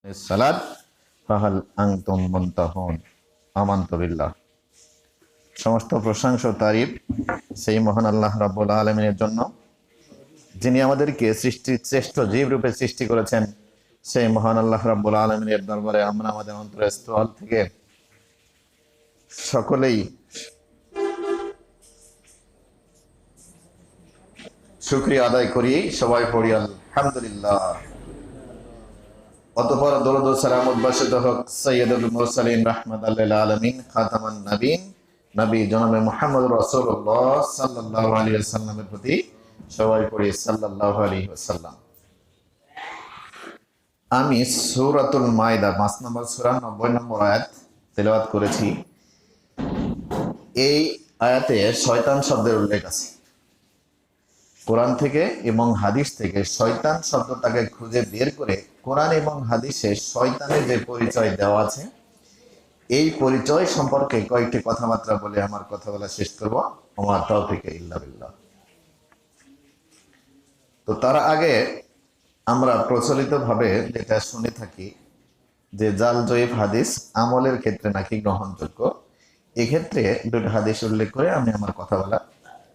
সালাত ফাহাল আনতুম মুনতাহুন। আমানতু বিল্লাহ। সমস্ত প্রশংসা ও তারিফ সেই মহান আল্লাহ রাব্বুল আলামিনের জন্য, যিনি আমাদেরকে সৃষ্টির শ্রেষ্ঠ জীব রূপে সৃষ্টি করেছেন। সেই মহান আল্লাহ রাব্বুল আলামিনের দরবারে আমরা আমাদের অন্তরস্থল থেকে সকলেই শুকরিয়া আদায় করি। সবাই পড়ি আলহামদুলিল্লাহ। অতঃপর দরুদ ও সালাম বর্ষিত হোক সাইয়্যিদুল মুরসালিন রাহমাতাল লিল আলামিন খাতামান নবীন নবী জনাবে মুহাম্মদ রাসূলুল্লাহ সাল্লাল্লাহু আলাইহি ওয়াসাল্লামের প্রতি। সবাই পড়ি সাল্লাল্লাহু আলাইহি ওয়াসাল্লাম। আমি সূরাতুল মাইদা 5 নম্বর সূরা 90 নম্বর আয়াত তেলাওয়াত করেছি। এই আয়াতে শয়তান শব্দের উল্লেখ আছে। কোরআন থেকে এবং হাদিস থেকে শয়তান শব্দটাকে খুঁজে বের করে কোরআন এবং হাদিসে শয়তানের যে পরিচয় দেওয়া আছে, এই পরিচয় সম্পর্কে কয়েকটি কথাবার্তা বলে আমার কথা বলা শেষ করব। ওমা তাওফিক ইল্লা বিল্লাহ। তো তার আগে আমরা প্রচলিতভাবে যেটা শুনে থাকি যে জাল জয়ীফ হাদিস আমলের ক্ষেত্রে নাকি গ্রহণযোগ্য। এক্ষেত্রে দুটো হাদিস উল্লেখ করে আমি আমার কথা বলা,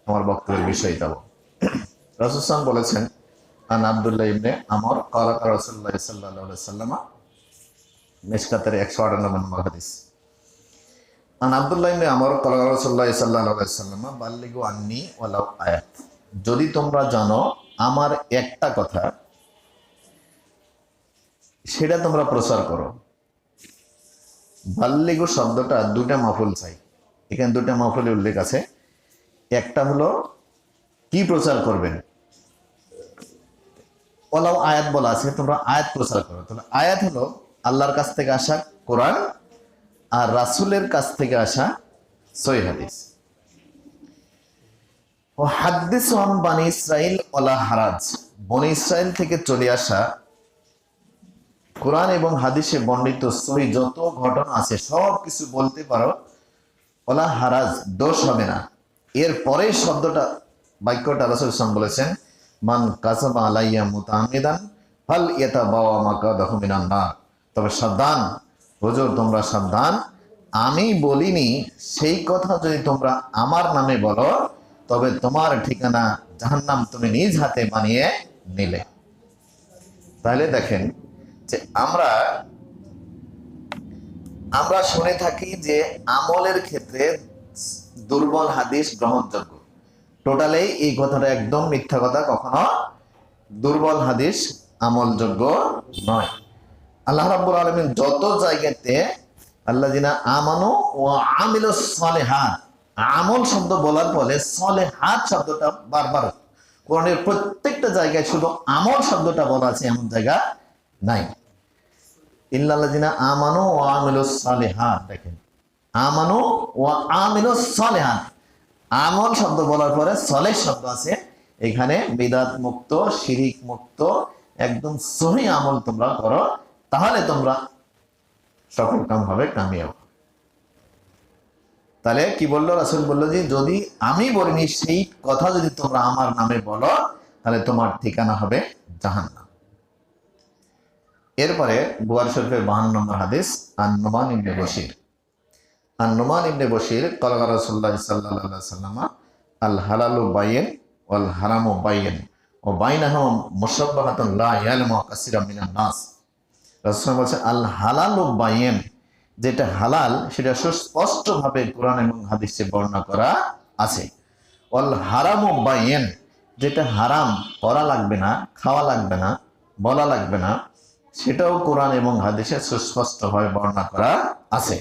আমার বক্তব্যের বিষয় যাব। রাসূল সাল্লাল্লাহু বলেছেন, আন আব্দুল্লাহ ইবনে আমর ক্বালা রাসূলুল্লাহ সাল্লাল্লাহু আলাইহি ওয়াসাল্লাম, মিশকাতের 198 নম্বর হাদিস। আন আব্দুল্লাহ ইবনে আমর ক্বালা রাসূলুল্লাহ সাল্লাল্লাহু আলাইহি ওয়াসাল্লাম, বাল্লিগু আন্নী ওয়ালাউ আয়াত। যদি তোমরা জানো আমার একটা কথা, সেটা তোমরা প্রচার করো। বাল্লিগু শব্দটা দুটা মাফুল চাই। এখানে দুটা মাফুলের উল্লেখ আছে। একটা হলো কি প্রচার করবেন, ওলাও আয়াত বলা আছে, তোমরা আয়াত প্রচার করো। তাহলে আয়াত হলো আল্লাহর কাছ থেকে আসা কোরআন আর রাসূলের কাছ থেকে আসা সহিহ হাদিস। ও হাদিসু আন বনি ইসরাইল ওয়ালা হারাজ, বনি ইসরাইল থেকে চলে আসা কোরআন এবং হাদিসে বর্ণিত সহিহ যত ঘটনা আছে সব কিছু বলতে পারো, ওয়ালা হারাজ, দোষ হবে না। এর পরে শব্দটা, বাক্যটা রাসূল সাল্লাল্লাহু বলেছেন, মান কাযাবা আলাইয়া মুতাআম্মিদান ফাল ইয়াতাবাওয়া মাকাদাহু মিনান নার। তবে সাবধান হুজুর, তোমরা সাবধান, আমি বলিনি সেই কথা যদি তোমরা আমার নামে বলো, তবে তোমার ঠিকানা জাহান্নাম তুমি নিজ হাতে বানিয়ে নিলে। তাহলে দেখেন যে আমরা শুনে থাকি যে আমলের ক্ষেত্রে দুর্বল হাদিস গ্রহণযোগ্য। টোটালি এই কথাটা একদম মিথ্যা কথা। কখনো দুর্বল হাদিস আমলযোগ্য নয়। আল্লাহ রাব্বুল আলামিন যত জায়গাতে আল্লাযিনা আমানু ওয়া আমিলুস সালিহাত, আমল শব্দ বলার পরে সালিহাত শব্দটা বারবার কোরআনের প্রত্যেকটা জায়গায় শুধু আমল শব্দটা বলা আছে, এমন জায়গা নাই। ইল্লাল্লাযিনা আমানু ওয়া আমিলুস সালিহাত, দেখেন আমানু ওয়া আমিলুস সালিহাত, আমল শব্দ বলার পরে সলেহ শব্দ আছে। এখানে বিদাত মুক্ত, শিরিক মুক্ত একদম সহি আমল তোমরা করো, তাহলে তোমরা সফল কাম হবে, কামিয়াব। তাহলে কি বললো রাসূল? বললো যে যদি আমি বলিনি সেই কথা যদি তোমরা আমার নামে বলো, তাহলে তোমার ঠিকানা হবে জাহান্নাম। এরপরে বুখারী শরীফের 52 নম্বর হাদিস, আন নুমান ইবনে বশির। আন নুমান ইবনে বশির ক্বালা রাসূলুল্লাহ সাল্লাল্লাহু আলাইহি ওয়াসাল্লাম, আল হালালু বাইয়িন ওয়াল হারামু বাইয়িন ওয়া বাইনাহুম মুশাব্বাহাতুন লা ইয়ালামু কাসীরাম মিনান নাস। রাসূল বলেছেন আল হালালু বাইয়িন, যেটা হালাল সেটা সুস্পষ্টভাবে কোরআন এবং হাদিসে বর্ণনা করা আছে। ওয়াল হারামু বাইয়িন, যেটা হারাম, করা লাগবে না, খাওয়া লাগবে না, বলা লাগবে না, সেটাও কোরআন এবং হাদিসে সুস্পষ্টভাবে বর্ণনা করা আছে।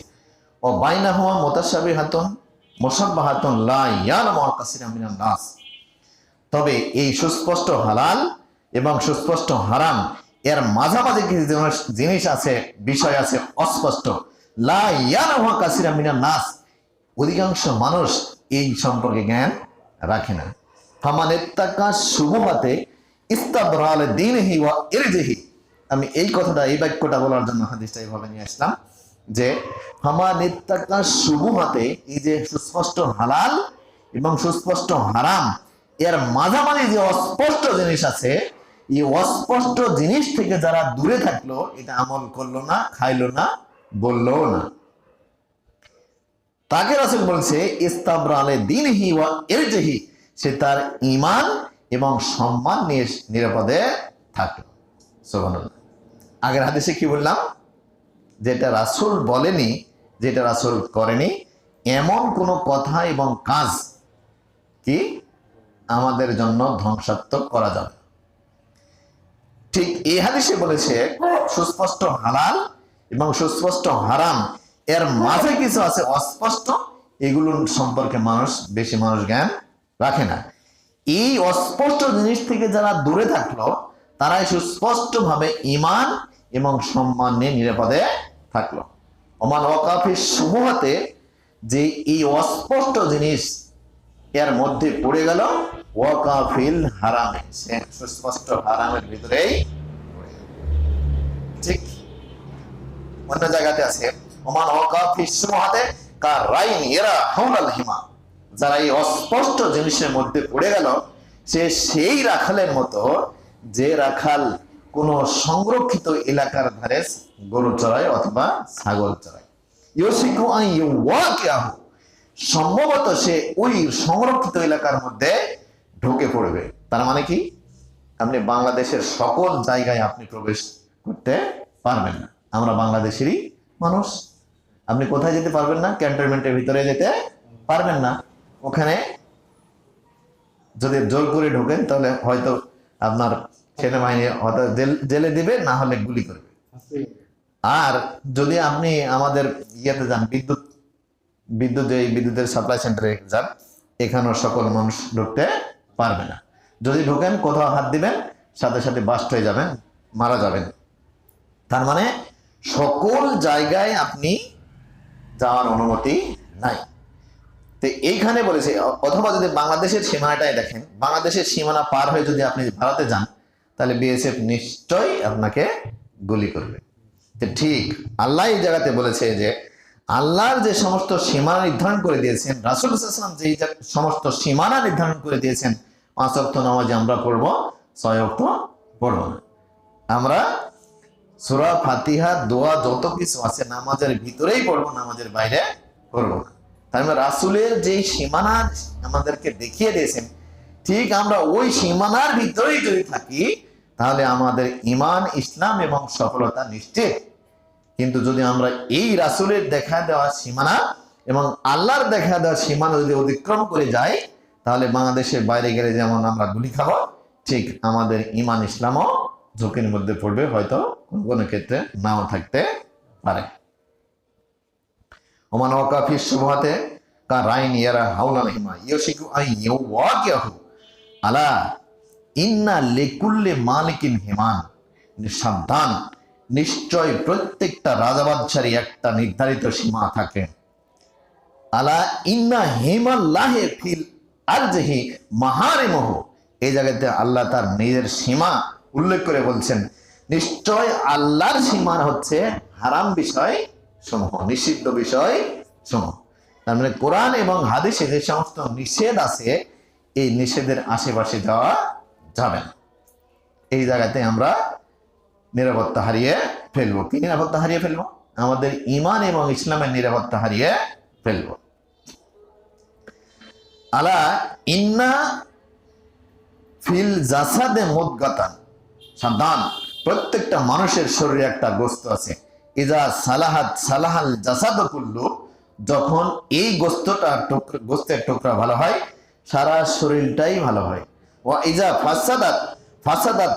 ও বাইনাহুমা মুতাশাবিহাতুন মুশাব্বাহাতুন লা ইয়ালামু কাসীরাম মিনান নাস। তবে এই সুস্পষ্ট হালাল এবং সুস্পষ্ট হারাম এর মাঝামাঝি কিছু জিনিস আছে, বিষয় আছে অস্পষ্ট। লা ইয়ালামু কাসীরাম মিনান নাস, অধিকাংশ মানুষ এই সম্পর্কে জ্ঞান রাখে না। ফামান ইত্তাকা শুবহাতে ইস্তাবরা লিদীনিহি ওয়া ইরজিহি। আমি এই কথাটা, এই বাক্যটা বলার জন্য হাদিসটা এইভাবে নিয়ে আসলাম যে হামানিত্তাকা শুবহাতে, এই যে সুস্পষ্ট হালাল এবং সুস্পষ্ট হারাম এর মাঝামাঝি যে অস্পষ্ট জিনিস আছে, এই অস্পষ্ট জিনিস থেকে যারা দূরে থাকলো, এটা আমল করলো না, খাইলো না, বললো না, তাকে রাসূল বলছে ইস্তাবরা আলে দীনহি ওয়া ইরজিহি, সে তার ঈমান এবং সম্মান নিয়ে নিরাপদে থাকলো। সুবহানাল্লাহ। আগের হাদিসে কি বললাম? যেটা রাসূল বলেনি, যেটা রাসূল করেনি, এমন কোনো কথা এবং কাজ কি আমাদের জন্য ধ্বংসাত্মক করা যাবে। ঠিক এই হাদিসে বলেছে সুস্পষ্ট হালাল এবং সুস্পষ্ট হারাম, এর মাঝে কিছু আছে অস্পষ্ট, এগুলো সম্পর্কে বেশি মানুষ জ্ঞান রাখে না। এই অস্পষ্ট জিনিস থেকে যারা দূরে থাকলো, তারাই সুস্পষ্ট ভাবে ঈমান এবং সম্মান নিয়ে নিরাপদে থাকলো। ওমান ওয়াকাফি শুবহাতে, যে এই অস্পষ্ট জিনিস এর মধ্যে পড়ে গেল, ওয়াকাফিল হারামে, সে সুস্পষ্ট হারামের ভিতরেই পড়ে গেল। ঠিক অন্য জায়গাতে আছে ওমান ওয়াকাফি শুবহাতে কারাইন ইয়ারা হাওলাল হিমা, যারা এই অস্পষ্ট জিনিসের মধ্যে পড়ে গেল, সে সেই রাখালের মতো যে রাখাল কোন সংরক্ষিত এলাকার ধারে গরু চড়ায় অথবা ছাগল চড়ায়। ইউসিকু আন ইউওয়াকিয়াহু, সম্ভবত সে ওই সংরক্ষিত এলাকার মধ্যে ঢুকে পড়বে। তার মানে কি? আপনি বাংলাদেশের সকল জায়গায় আপনি প্রবেশ করতে পারবেন না। আমরা বাংলাদেশেরই মানুষ, আপনি কোথায় যেতে পারবেন না? ক্যান্টনমেন্টের ভিতরে যেতে পারবেন না। ওখানে যদি জোর করে ঢোকেন তাহলে হয়তো আপনার সেনাবাহিনী হয়তো জেলে দিবে, না হলে গুলি করবে। আর যদি আপনি আমাদের ইয়েতে যান, বিদ্যুতের সাপ্লাই সেন্টারে যান, এখানেও সকল মানুষ ঢুকতে পারবে না। যদি ঢোকেন, কোথাও হাত দিবেন, সাথে সাথে বাস্ট হয়ে যাবেন, মারা যাবেন। তার মানে সকল জায়গায় আপনি যাওয়ার অনুমতি নাই। তো এইখানে বলেছে, অথবা যদি বাংলাদেশের সীমানাটাই দেখেন, বাংলাদেশের সীমানা পার হয়ে যদি আপনি ভারতে যান, তাহলে বিএসএফ নিশ্চয়ই আপনাকে গুলি করবে। তো ঠিক আল্লাহ এই জায়গাতে বলেছে যে আল্লাহর যে সমস্ত সীমানা নির্ধারণ করে দিয়েছেন, রাসূল সাল্লাল্লাহু আলাইহি ওয়াসাল্লাম যে সমস্ত সীমানা নির্ধারণ করে দিয়েছেন, 5 ওয়াক্ত নামাজ আমরা পড়ব, 6 ওয়াক্ত পড়ব না। আমরা সূরা ফাতিহা, দোয়া যত কিছু আছে নামাজের ভিতরেই পড়ব, নামাজের বাইরে পড়ব না। তার মানে রাসূলের যে সীমানা আমাদেরকে দেখিয়ে দিয়েছেন, ঠিক আমরা ওই সীমানার ভিতরেই যদি থাকি, তাহলে আমাদের ঈমান, ইসলাম এবং সফলতা নিশ্চিত। কিন্তু যদি আমরা এই রাসূলের দেখা দেওয়া সীমানা এবং আল্লাহর দেখা দেওয়া সীমানা যদি অতিক্রম করে যাই, তাহলে বাংলাদেশের বাইরে গেলে যেমন আমরা গুলি খাবো, ঠিক আমাদের ঈমান ইসলামও ঝুঁকির মধ্যে পড়বে, হয়তো কোনো ক্ষেত্রে নাও থাকতে পারে। ওমান ওয়াকাফি শুবহাতে কারাইন ইয়ারা হাওলাল হিমা ইউশিকু আন ইউওয়াকিয়াহু আলা ইন্না লিকুল্লি মালিকিন হিমান, সাবধান, নিশ্চয় প্রত্যেকটা রাজাবাদশারী একটা নির্ধারিত সীমা থাকে। আলা ইন্না হিমাল্লাহি ফিল আরজিহি মাহারিমুহু, এই জায়গাতে আল্লাহ তার নিজের সীমা উল্লেখ করে বলছেন, নিশ্চয় আল্লাহর সীমা হচ্ছে হারাম বিষয় সমূহ, নিষিদ্ধ বিষয় সমূহ। তার মানে কোরআন এবং হাদিসে যে সমস্ত নিষেধ আছে, এই নিষেধের আশেপাশে যাওয়া যাবে না। এই জায়গাতে আমরা নিরাপত্তা হারিয়ে ফেলবো। কি নিরাপত্তা হারিয়ে ফেলবো? আমাদের ঈমান এবং ইসলামের নিরাপত্তা হারিয়ে ফেলবো। আলা ইন্না ফিল জাসাদে মুদগাতান, সাবধান, প্রত্যেকটা মানুষের শরীরে একটা গোস্ত আছে। ইজা সালাহাত সালাহাল জাসাদু কুল্লু, যখন এই গোস্তের টুকরা ভালো হয়, সারা শরীরটাই ভালো হয়। ওয়া ইজা ফাসাদাত ফাসাদাত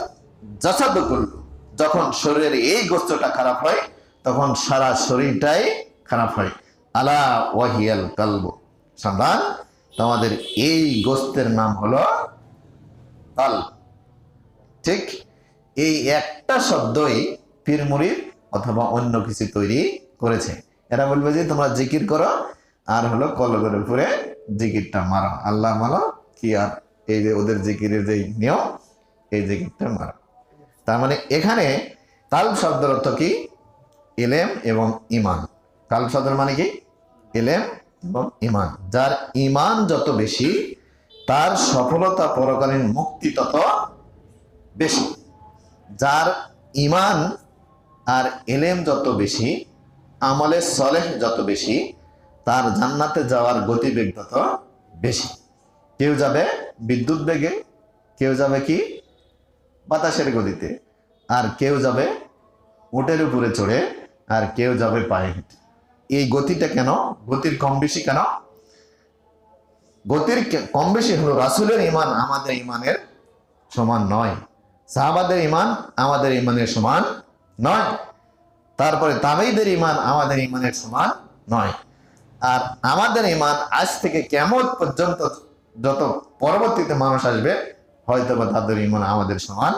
জাসাদু কুল্লু, যখন শরীরের এই গোস্তটা খারাপ হয়, তখন সারা শরীরটাই খারাপ হয়। আলা ওয়াহিয়াল কালবু, সাবধান, তোমাদের এই গোস্তের নাম হলো কাল। ঠিক এই একটা শব্দই পীর মুরিদ অথবা অন্য কিছু তৈরি করেছে। এরা বলবে যে তোমরা জিকির করো, আর হলো কলবের উপরে জিকিরটা মারো, আল্লাহ মারো, কি আর এই যে ওদের জিকিরের যে নিয়ম, এই জিকিরটা মারো। তার মানে এখানে কাল শব্দের অর্থ কি? ইলম এবং ঈমান। কাল শব্দের মানে কি? ইলম এবং ঈমান। যার ঈমান যত বেশি, তার সফলতা পরকালীন মুক্তি তত বেশি। যার ঈমান আর ইলম যত বেশি, আমলে সলেহ যত বেশি, তার জান্নাতে যাওয়ার গতিবেগ তত বেশি। কেউ যাবে বিদ্যুৎ বেগে, কেউ যাবে কি বাতাসের গতিতে, আর কেউ যাবে উটের উপরে চড়ে, আর কেউ যাবে পায়ে হেঁটে। এই গতিটা কেন? গতির কম বেশি কেন? গতির কম বেশি হলো রাসূলের ঈমান আমাদের ঈমানের সমান নয়, সাহাবাদের ঈমান আমাদের ঈমানের সমান নয়, তারপরে তাবেঈদের ঈমান আমাদের ঈমানের সমান নয়। আর আমাদের ঈমান আজ থেকে কিয়ামত পর্যন্ত যত পরবর্তীতে মানুষ আসবে, হয়তো বা তাদের ঈমান আমাদের সমান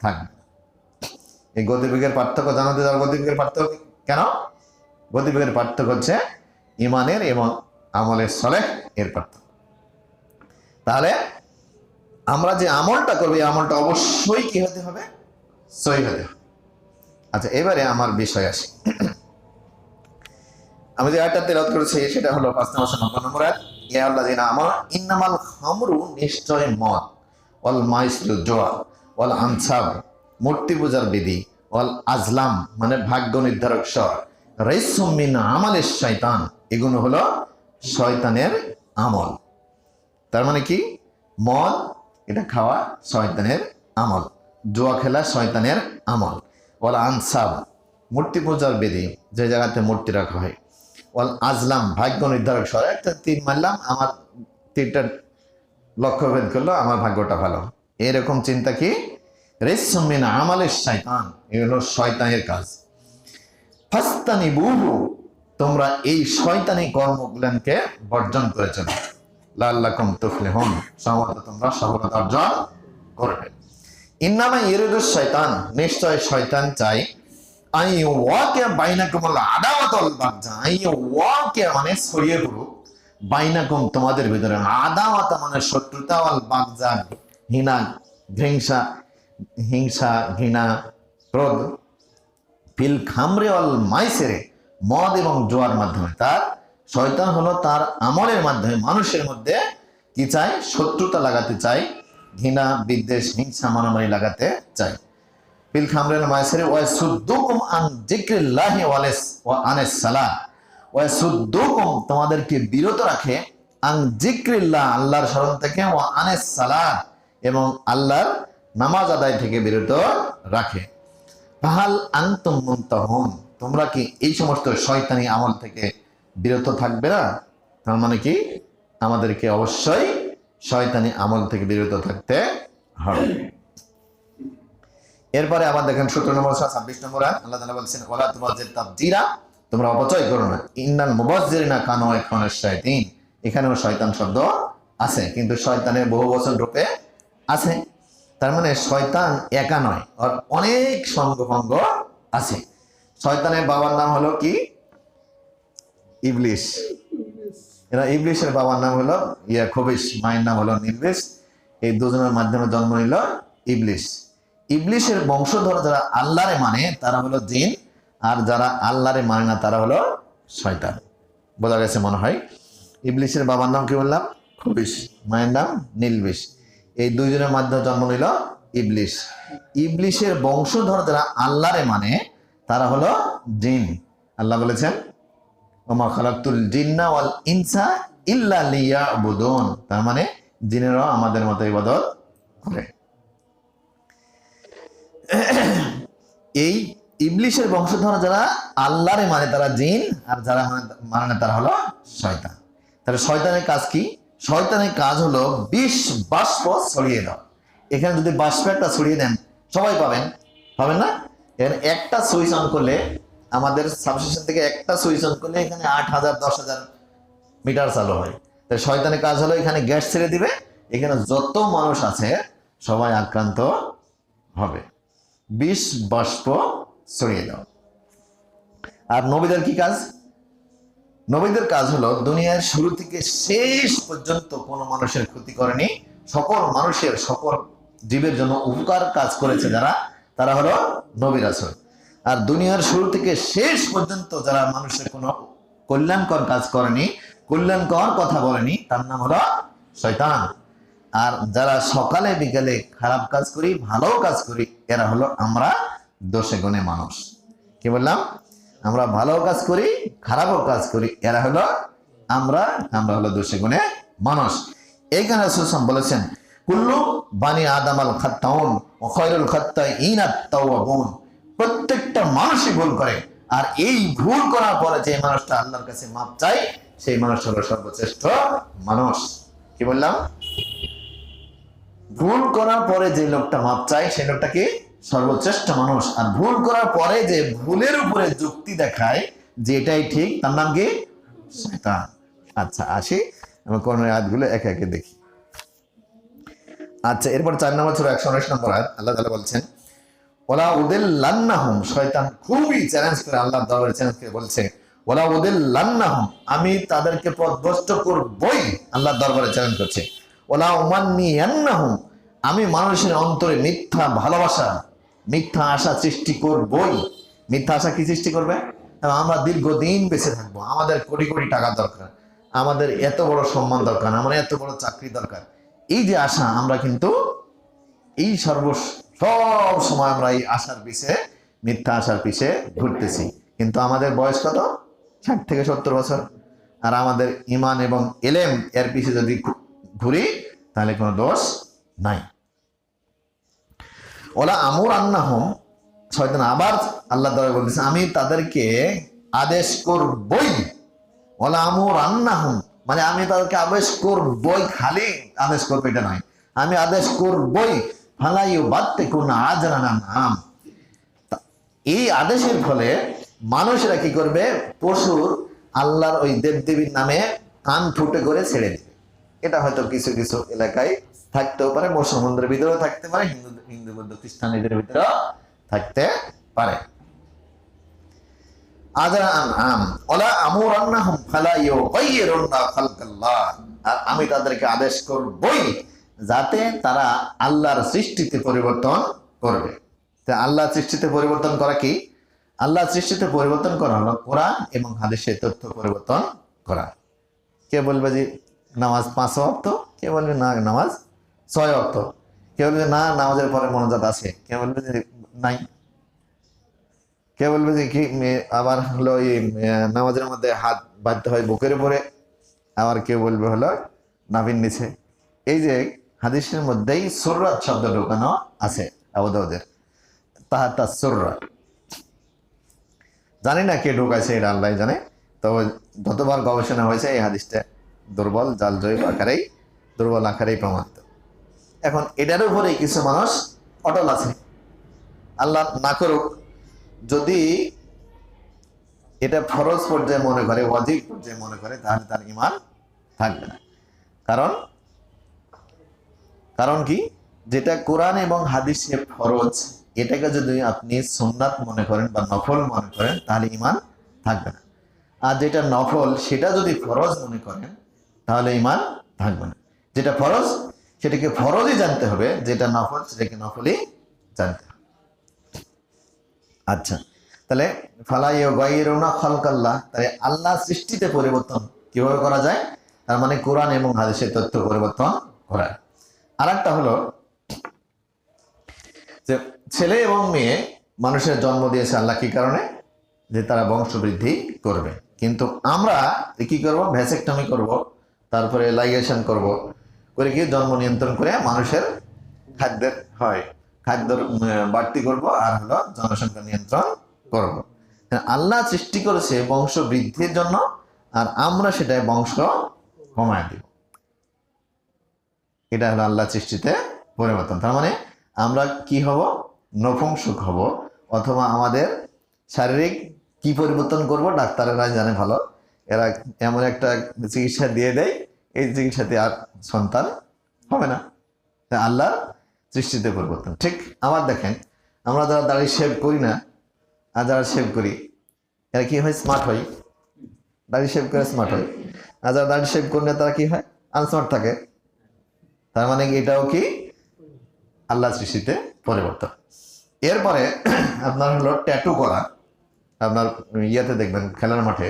থাকবে। এই গতিবেগের পার্থক্য জানাতে যাওয়ার গতিবেগের পার্থক্য কেন? গতিবেগের পার্থক্য হচ্ছে ঈমানের এবং আমলের সলেহ এর পার্থক্য। তাহলে আমরা যে আমলটা করবো, এই আমলটা অবশ্যই কি হতে হবে? সহিহ হতে হবে। আচ্ছা, এবারে আমার বিষয় আসি। আমি যে আয়াতটা তেলাওয়াত করেছি সেটা হলো ৫ নম্বর আয়াত। ইয়া আল্লাযিনা আমানু ইন্নামাল খামরু, নিশ্চয় মদ, ওয়াল মাইসিরু জুয়া, ওয়াল আনসাব মূর্তি পূজার বিধি, ওয়াল আজলাম মানে ভাগ্য নির্ধারক স্বর, রাইসুম মিন আমালিশ শয়তান, এগুলো হলো শয়তানের আমল। তার মানে কি? মদ এটা খাওয়া শয়তানের আমল, জুয়া খেলা শয়তানের আমল, ওয়াল আনসাব মূর্তি পূজার বিধি, যে জায়গাতে মূর্তি রাখা হয়, ওয়াল আজলাম ভাগ্য নির্ধারক স্বর, একটা তীর মারলাম, আমার তীরটা লক্ষ্যভেদ করলো, আমার ভাগ্যটা ভালো, এরকম চিন্তা কি? রাইসুম মিন আমালিশ শয়তান, এগুলো শয়তানের কাজ। ফাস্তানিবুহু, তোমরা এই শয়তানি কর্মগুলোকে বর্জন করে চলো, লাআল্লাকুম তুফলিহুন, সম্ভবত তোমরা সফলতা অর্জন করবে। ইন্নামা ইউরিদুশ শয়তান, নিশ্চয় শয়তান চাই, আইওয়াকে বাইনাকুমুল আদাওয়াত ওয়াল বাগদা, আইওয়াকে মানে ছড়িয়ে পড়ুক, বাইনাকুম তোমাদের ভিতরে, আদাওয়াত মানে শত্রুতা, ওয়াল বাগদা হিংসা ঘৃণা ক্রোধ, ফিল খামরে ওয়াল মাইসিরে মদ এবং জুয়ার মাধ্যমে। তার শয়তান হলো তার আমলের মাধ্যমে মানুষের মধ্যে কি চায়? শত্রুতা লাগাতে চায়, ঘৃণা বিদ্বেষ হিংসা মারামারি লাগাতে চায়। ফিল খামরে ওয়াল মাইসিরে ওয়াসুদ্দুকুম আন যিকরিল্লাহি ওয়া আনিস সালাহ, ওয়াসুদ্দুকুম তোমাদেরকে বিরত রাখে, আন যিকরিল্লাহ আল্লাহর স্মরণ থেকে, ওয়া আনিস সালাহ এবং আল্লাহর নামাজ আদায় থেকে বিরত রাখে। ফাহাল আনতুম মুনতাহুন, তোমরা কি এই সমস্ত শয়তানি আমল থেকে বিরত থাকবে না? তার মানে কি? আমাদেরকে অবশ্যই শয়তানি আমল থেকে বিরত থাকতে হবে। এরপরে আবার দেখেন ১৭ নম্বর ২৬ নম্বর আল্লাহ তাআলা বলেছেন, ওয়ালা তুবাজ্জির তাবজীরা, তোমরা অপচয় করো না। ইন্নাল মুবাজ্জিরিনা কানু ইখওয়ানাশ শায়াতিন, এখানেও শয়তান শব্দ আছে, কিন্তু শয়তানের বহু বচন রূপে আছে। তার মানে শয়তান একা নয়, আর অনেক সঙ্গভঙ্গ আছে। শয়তানের বাবার নাম হলো কি? ইবলিশ। এরা ইবলিশের বাবার নাম হলো খবিশ, মায়ের নাম হলো নির্বিশ। এই দুজনের মাধ্যমে জন্ম নিল ইবলিশ। ইবলিশের বংশধর যারা আল্লাহরে মানে তারা হলো জিন, আর যারা আল্লাহরে মানে না তারা হলো শয়তান। বোঝা গেছে মনে হয়? ইবলিশের বাবার নাম কি বললাম? খবিশ, মায়ের নাম নির্বিশ। এই দুইজনের মাধ্যমে জন্ম নিল ইবলিশ। ইবলিশের বংশধর যারা আল্লাহরে মানে তারা হলো জিন। আল্লাহ বলেছেন, ওমা খালাকতুল জিন্না ওয়াল ইনসা ইল্লা লিয়াবুদুন, তার মানে জিনেরাও আমাদের মতো ইবাদত করে। এই ইবলিশের বংশধর যারা আল্লাহরে মানে তারা জিন, আর যারা মানে না তারা হলো শয়তান। তাহলে শয়তানের কাজ কি? শয়তানের কাজ হলো বিষ বাষ্প ছড়িয়ে দাও। এখানে যদি বাষ্প একটা ছড়িয়ে দেন সবাই পাবেন না? এখানে একটা সুইচ অন করলে, আমাদের সাবস্টেশন থেকে একটা সুইচ অন করলে এখানে ৮,০০০ ১০,০০০ মিটার চালু হয়। তাই শয়তানের কাজ হলো এখানে গ্যাস ছেড়ে দিবে, এখানে যত মানুষ আছে সবাই আক্রান্ত হবে। বিষ বাষ্প ছড়িয়ে দাও। আর নবীদের কি কাজ? নবীদের কাজ হলো দুনিয়ার শুরু থেকে শেষ পর্যন্ত কোনো মানুষের ক্ষতি করেনি, সকল মানুষের সকল জীবের জন্য উপকার কাজ করেছে যারা, তারা হলো নবী রাসূল। আর দুনিয়ার শুরু থেকে শেষ পর্যন্ত যারা মানুষের কোনো কল্যাণকর কাজ করেনি, কল্যাণকর কথা বলেনি, তার নাম হলো শয়তান। আর যারা সকালে বিকালে খারাপ কাজ করি ভালো কাজ করি এরা হলো আমরা দোষে গুণে মানুষ। কি বললাম? আমরা ভালো কাজ করি খারাপও কাজ করি এরা হলো আমরা হলো দোষে গুণে মানুষ। এইখানে রাসূল বলেছেন কুল্লু বানি আদম আল খাত্তাউন ওয়া খায়রুল খাত্তাইন আত-তাওয়াবুন, প্রত্যেকটা মানুষই ভুল করে, আর এই ভুল করার পরে যে মানুষটা আল্লাহর কাছে মাপ চায় সেই মানুষ হলো সর্বশ্রেষ্ঠ মানুষ। কি বললাম? ভুল করার পরে যে লোকটা মাপ চায় সেই লোকটা কি? সর্বশ্রেষ্ঠ মানুষ। আর ভুল করার পরে যে ভুলের উপরে যুক্তি দেখায় যে এটাই ঠিক, তার নাম কি? শয়তান। আচ্ছা আসি আমরা কোরআনের আয়াতগুলো একে একে দেখি। আচ্ছা, এরপর 4 নম্বর সূরা 119 নম্বর আয়াত আল্লাহ তাআলা বলছেন ওয়ালা উদিল্লান্নাহুম, শয়তান খুবই চ্যালেঞ্জ করে আল্লাহর দরবারে চ্যালেঞ্জ করে বলছে ওয়ালা উদিল্লান্নাহুম, আমি তাদেরকে পথভ্রষ্ট করবই। আল্লাহর দরবারে চ্যালেঞ্জ করছে। ওয়ালা উমান্নিয়ান্নাহুম, আমি মানুষের অন্তরে মিথ্যা ভালোবাসা মিথ্যা আশা সৃষ্টি করবই। মিথ্যা আশা কি সৃষ্টি করবে? আমরা দীর্ঘদিন বেঁচে থাকবো, আমাদের কোটি কোটি টাকা দরকার, আমাদের এত বড় সম্মান দরকার, আমার এত বড় চাকরি দরকার, এই যে আশা আমরা কিন্তু এই সব সময় আমরা এই আশার পিছে মিথ্যা আশার পিছে ঘুরতেছি। কিন্তু আমাদের বয়স কত? 60 থেকে 70 বছর। আর আমাদের ঈমান এবং ইলম এর পিছে যদি ঘুরি তাহলে কোনো দোষ নাই। ওলা আমুর আন্নাহুম, শয়তান আবার আল্লাহ তাআলা বলতেছে আমি তাদেরকে আদেশ করবই। ওলা আমুর আন্নাহুম মানে আমি তাদেরকে আদেশ করবই, খালি আদেশ করবো এটা নয়, আমি আদেশ করবই। ফালাইউ বাত্তিকুন আজরানা নাম, এই আদেশের ফলে মানুষেরা কি করবে? পশুর আল্লাহর ওই দেবদেবীর নামে কান ফুটে করে ছেড়ে দিবে। এটা হয়তো কিছু কিছু এলাকায় থাকতেও পারে, মুসলমানদের ভিতরেও থাকতে পারে, হিন্দু বৌদ্ধ খ্রিস্টানদের ভিতরেও থাকতে পারে। আর আমি তাদেরকে আদেশ করবই যাতে তারা আল্লাহর সৃষ্টিতে পরিবর্তন করবে। আল্লাহর সৃষ্টিতে পরিবর্তন করা কি? আল্লাহর সৃষ্টিতে পরিবর্তন করা হলো কোরআন এবং হাদিসের তথ্য পরিবর্তন করা। কে বলবে যে নামাজ 5 ওয়াক্ত, কে বলবে না নামাজ 6 ওয়াক্ত, কে বলবে না নামাজের পরে মোনাজাত আছে, কে বলবে যে নাই, কে বলবে যে কি আবার হলো এই নামাজের মধ্যে হাত বাঁধতে হয় বুকের উপরে, আবার কেউ বলবে হলো নাভির নিচে। এই যে হাদিসের মধ্যেই সুররাত শব্দ ঢোকানো আছে আবু দাউদের, তাহাতা সুররাত। জানি না কে ঢোকাইছে, এটা আল্লাহ জানে। তো যতবার গবেষণা হয়েছে এই হাদিসটা দুর্বল, জাল জয়ীফ আকারেই, দুর্বল আকারেই প্রমাণিত। এখন এটার উপরে কিছু মানুষ অটল আছে। আল্লাহ না করুক যদি এটা ফরজ পর্যায়ে মনে করে, ওয়াজিব পর্যায়ে মনে করে, তাহলে তার ঈমান থাকবে না। কারণ কি? যেটা কোরআন এবং হাদিসে ফরজ এটাকে যদি আপনি সুন্নাত মনে করেন বা নফল মনে করেন তাহলে ঈমান থাকবে না। আর যেটা নফল সেটা যদি ফরজ মনে করেন তাহলে ঈমান থাকবে না। যেটা ফরজ সেটাকে ফরজই জানতে হবে, যেটা নফল সেটাকে নফলই জানতে হবে। আচ্ছা, তাহলে ফালাইয়ু গায়রুনা খালকাল্লাহ, তাহলে আল্লাহ সৃষ্টিতে পরিবর্তন কিভাবে করা যায়? তার মানে কোরআন এবং হাদিসের তথ্য পরিবর্তন করা। আর একটা হলো যে ছেলে এবং মেয়ে মানুষের জন্ম দিয়েছে আল্লাহ কি কারণে? যে তারা বংশবৃদ্ধি করবে। কিন্তু আমরা কি করব? ভ্যাসেকটমি করব, তারপরে লাইগেশন করব, করে কি জন্ম নিয়ন্ত্রণ করে মানুষের খাদ্য বাড়তি করব, আর হলো জনসংখ্যা নিয়ন্ত্রণ করব। আল্লাহ সৃষ্টি করেছে বংশ বৃদ্ধির জন্য, আর আমরা সেটাই বংশ কমায় দিব। এটা হলো আল্লাহ সৃষ্টিতে পরিবর্তন। তার মানে আমরা কি হব? নপুংসক হব, অথবা আমাদের শারীরিক কি পরিবর্তন করব ডাক্তারেরা জানে ভালো। এরা এমন একটা চিকিৎসা দিয়ে দেয়, এই চিকিৎসাতে আর সন্তান হবে না। আল্লাহ সৃষ্টিতে পরিবর্তন। ঠিক আবার দেখেন, আমরা যারা দাড়ি শেভ করি না আর যারা শেভ করি এরা কি হয়? স্মার্ট হয়। দাড়ি শেভ করে স্মার্ট হয়। আর যারা দাড়ি শেভ করলে তারা কি হয়? আনস্মার্ট থাকে। তার মানে এটাও কি? আল্লাহ সৃষ্টিতে পরিবর্তন। এরপরে আপনার হলো ট্যাটু করা। আপনার ইয়েতে দেখবেন খেলার মাঠে,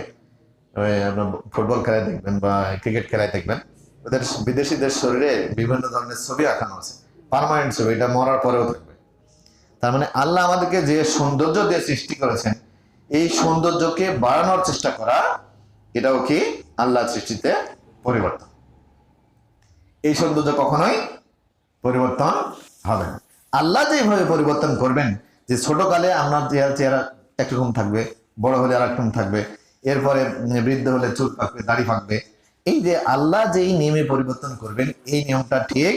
আপনার ফুটবল খেলায় দেখবেন বা ক্রিকেট খেলায় দেখবেন ওদের বিদেশিদের শরীরে বিভিন্ন ধরনের ছবি আঁকানো আছে, পার্মানেন্ট ছবি, এটা মরার পরেও থাকবে। তার মানে আল্লাহ আমাদেরকে যে সৌন্দর্য দিয়ে সৃষ্টি করেছেন, এই সৌন্দর্যকে বাড়ানোর চেষ্টা করা, এটাও কি আল্লাহ সৃষ্টিতে পরিবর্তন। এই সৌন্দর্য কখনোই পরিবর্তন হবে না। আল্লাহ যেভাবে পরিবর্তন করবেন, যে ছোটকালে আপনার চেহারা একরকম থাকবে, বড় হলে আর একরকম থাকবে, এরপরে বৃদ্ধ হলে চুল পাকবে, দাড়ি পাকবে, এই যে আল্লাহ যেই নিয়মে পরিবর্তন করবেন, এই নিয়মটা ঠিক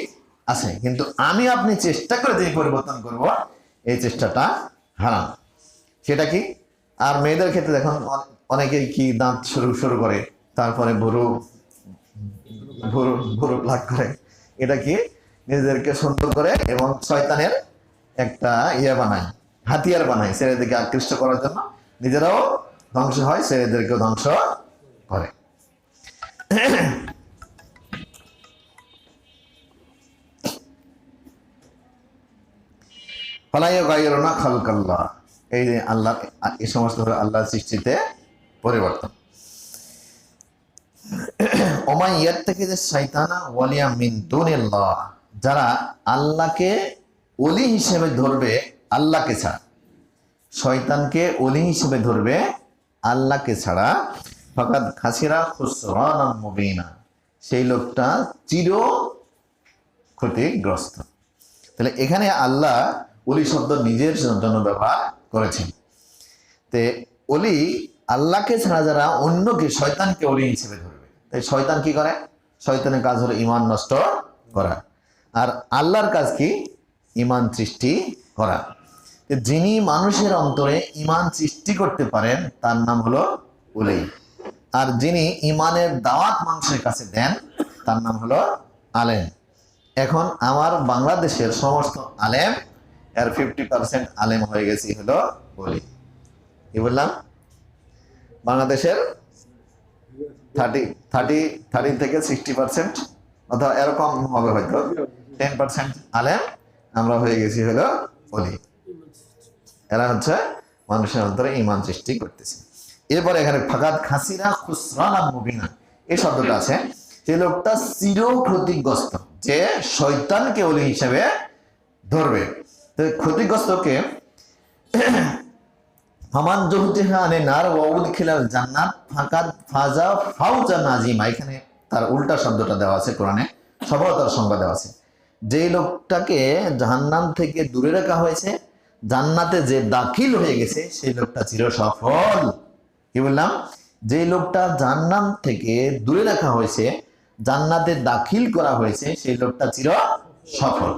আছে, কিন্তু আমি আপনি চেষ্টা করে যে পরিবর্তন করব, এই চেষ্টাটা হারাম। সেটা কি? আর মেয়েদের ক্ষেত্রে দেখুন, অনেকেই কি দাঁত শুরু করে, তারপরে ভুরু প্লাগ করে, এটা কি নিজেদেরকে সুন্দর করে এবং শয়তানের একটা বানায়, হাতিয়ার বানায়, ছেলেদেরকে আকৃষ্ট করার জন্য। নিজেরাও ধ্বংস হয়, ছেলেদেরকেও ধ্বংস করে। খালকাল্লাহ, এই যে আল্লাহ, এই সমস্ত আল্লাহ সৃষ্টিতে পরিবর্তন। যারা আল্লাহকে ওলি হিসেবে ধরবে, আল্লাহকে ছাড়া, শয়তানকে ওলি হিসেবে ধরবে আল্লাহকে ছাড়া, ফাকাদ খাসিরা খুসরানাম মুবিনা, সেই লোকটা চির ক্ষতিগ্রস্ত। তাহলে এখানে আল্লাহ ওলি শব্দ নিজের জন্য ব্যবহার করেছেন। তে ওলি, আল্লাহকে ছাড়া যারা অন্যকে, শয়তানকে ওলি হিসেবে ধরবে, তাই শয়তান কি করে? শয়তানের কাজ হলো ঈমান নষ্ট করা, আর আল্লাহর কাজ কি? ঈমান সৃষ্টি করা। যিনি মানুষের অন্তরে ঈমান সৃষ্টি করতে পারেন, তার নাম হলো ওলি। আর যিনি ঈমানের দাওয়াত মানুষের কাছে দেন, তার নাম হলো আলেম। এখন আমার বাংলাদেশের সমস্ত আলেম, এর 50% আলেম হয়ে গেছে হলো ওলি। কি বললাম? বাংলাদেশের 30 থেকে 60%, অথবা এরকম হবে হয়তো 10% আলেম আমরা হয়ে গেছি হলো ওলি। এরা হচ্ছে মানুষের অন্তরে ঈমান সৃষ্টি করতেছে। এরপরে এখানে ফাকাদ খাসিরা খুসরানাম মুবিনা, এই শব্দটা আছে, সেই লোকটা চির ক্ষতিগ্রস্ত, যে শয়তানকে ওলি হিসেবে ধরবে। তো ক্ষতিগ্রস্তকে ফামান জুহজিহা আনিন নার ওয়া উদখিলাল জান্নাত ফাকাদ ফাজা ফাওজান আযীমা, এখানে তার উল্টা শব্দটা দেওয়া আছে কোরআনে, সফলতার সংজ্ঞা দেওয়া আছে। যে লোকটাকে জাহান্নাম থেকে দূরে রাখা হয়েছে, জান্নাতে যে দাখিল হয়ে গেছে, সেই লোকটা চির সফল। কি বললাম? যে লোকটা জান্নাত থেকে দূরে রাখা হয়েছে, জান্নাতে দাখিল করা হয়েছে, সেই লোকটা চির সফল।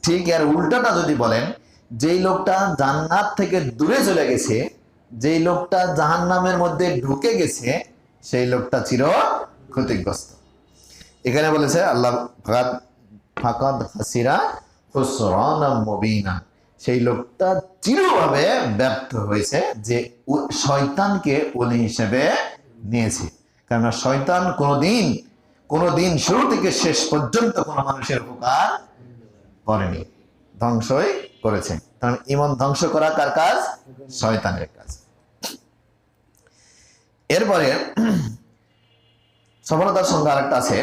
ঠিক এর উল্টাটা যদি বলেন, যেই লোকটা জান্নাত থেকে দূরে চলে গেছে, যেই লোকটা জাহান্নামের মধ্যে ঢুকে গেছে, সেই লোকটা চির ক্ষতিগ্রস্ত। এখানে বলেছে আল্লাহ ফাকাদ খাসিরা খুসরানাম মুবিনা, সেই লোকটা চিরভাবে ব্যর্থ হয়েছে, যে শয়তানকে ওলি হিসেবে নিয়েছে। কেননা শয়তান কোনোদিন শুরু থেকে শেষ পর্যন্ত কোনো মানুষের উপকার করেনি, ধ্বংসই করেছে। কারণ ঈমান ধ্বংস করা কার কাজ? শয়তানের কাজ। এরপরে সফলতার সংজ্ঞা আরেকটা আছে,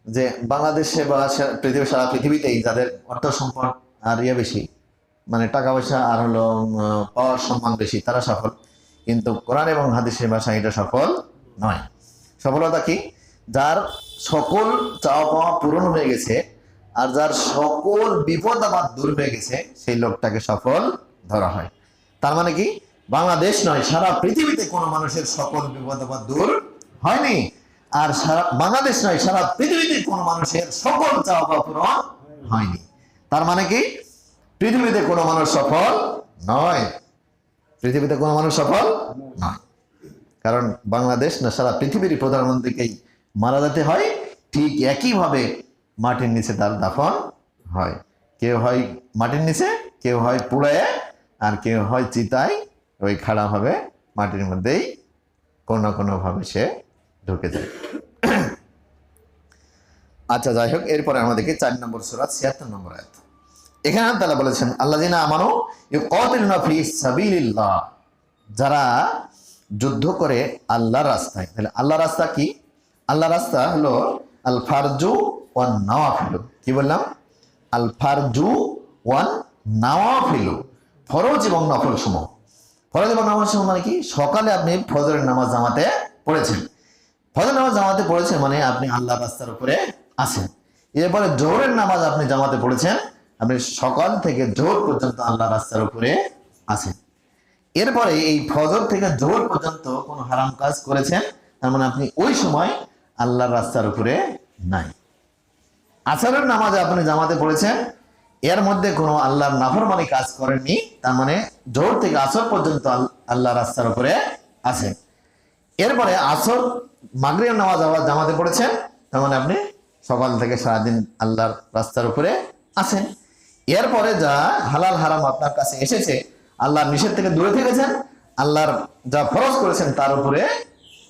যে বাংলাদেশে বা সারা পৃথিবীতেই যাদের অর্থ সম্পদ আর বেশি, মানে টাকা পয়সা আর হলো পাওয়ার সম্মান বেশি, তারা সফল। কিন্তু কোরআন এবং হাদিসের ভাষায় এটা সফল নয়। সফলতা কি? যার সকল চাওয়া পাওয়া পূরণ হয়ে গেছে, আর যার সকল বিপদ আপদ দূর হয়ে গেছে, সেই লোকটাকে সফল ধরা হয়। তার মানে কি? বাংলাদেশ নয়, সারা পৃথিবীতে কোনো মানুষের সকল বিপদ আপদ দূর হয়নি, আর বাংলাদেশ নয়, সারা পৃথিবীতে কোনো মানুষের সকল চাওয়া পাওয়া পূরণ হয়নি। তার মানে কি? পৃথিবীতে কোনো মানুষ সফল নয়, পৃথিবীতে কোনো মানুষ সফল নয়। কারণ বাংলাদেশ না, সারা পৃথিবীর প্রধানমন্ত্রীকেই মারা যেতে হয়, ঠিক একইভাবে মাটির নিচে তার দাফন হয়। কেউ হয় মাটির নিচে, কেউ হয় পুড়ায়, আর কেউ হয় চিতায়, ওই খাড়া ভাবে মাটির মধ্যেই কোনো না কোনো ভাবে সে ঢুকে যায়। আচ্ছা, যাই হোক, এরপরে আমাদেরকে 4 নম্বর সূরা 76 নম্বর আয়াত। এখানে তাআলা বলেছেন আল্লাযিনা আমানু ইউকাতিলুনা ফি সাবিলিল্লাহ, যারা যুদ্ধ করে আল্লাহর রাস্তায়। তাহলে আল্লাহর রাস্তা কি? আল্লাহর রাস্তা হলো আল ফারজু ওয়ান নাওয়াফিলু। কি বললাম? আল ফারজু ওয়ান নাওয়াফিলু, ফরজ এবং নফল সমূহ। ফরজ এবং নফল সমূহ মানে কি? সকালে আপনি ফজরের নামাজ জামাতে পড়েছেন, ফজর নামাজ জামাতে পড়েছেন মানে আপনি আল্লাহর রাস্তার উপরে আছেন। এরপরে জোহরের নামাজ আপনি জামাতে পড়েছেন, আপনি সকাল থেকে জোহর পর্যন্ত আল্লাহর রাস্তার উপরে আছেন। এরপরে এই ফজর থেকে জোহর পর্যন্ত কোনো হারাম কাজ করেছেন, তার মানে আপনি ওই সময় আল্লাহর রাস্তার উপরে নাই। আসরের নামাজে আপনি জামাতে পড়েছেন, এর মধ্যে কোনো আল্লাহর নাফরমানি কাজ করেননি, তার মানে জোহর থেকে আসর পর্যন্ত আল্লাহর রাস্তার উপরে আছেন। এরপরে আসর মাগরিবের নামাজ আবার জামাতে পড়েছেন, তার মানে আপনি সকাল থেকে সারাদিন আল্লাহর রাস্তার উপরে আছেন। এরপরে যা হালাল হারাম আপনার কাছে এসেছে, আল্লাহর নিষেধ থেকে দূরে থেকেছেন, আল্লাহর যা ফরজ করেছেন তার উপরে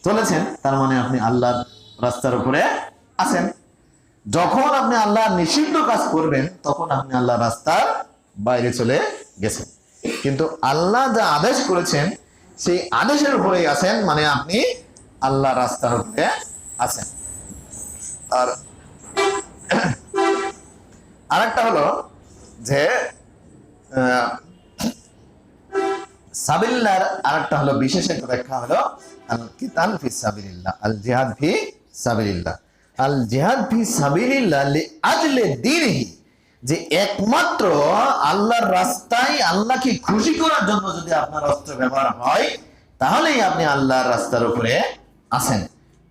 চলেছেন, তার মানে আপনি আল্লাহর রাস্তার উপরে আছেন। যখন আপনি আল্লাহর নিষিদ্ধ কাজ করবেন তখন আপনি আল্লাহর রাস্তার বাইরে চলে গেছেন। কিন্তু আল্লাহ যা আদেশ করেছেন সেই আদেশের উপরেই আছেন, মানে আপনি আল্লাহর রাস্তার উপরে আছেন। আর আরেকটা হলো যে সাবিলিল্লাহর আরেকটা হলো বিশেষ একটা ব্যাখ্যা হলো আল কিতাল ফি সাবিলিল্লাহ, আল জিহাদ ফি সাবিলিল্লাহ। আল জিহাদ ফি সাবিলিল্লাহ লিআজলি দীনিহি, যে একমাত্র আল্লাহর রাস্তায় আল্লাহকে খুশি করার জন্য যদি আপনার অস্ত্র ব্যবহার হয় তাহলেই আপনি আল্লাহর রাস্তার উপরে আছেন।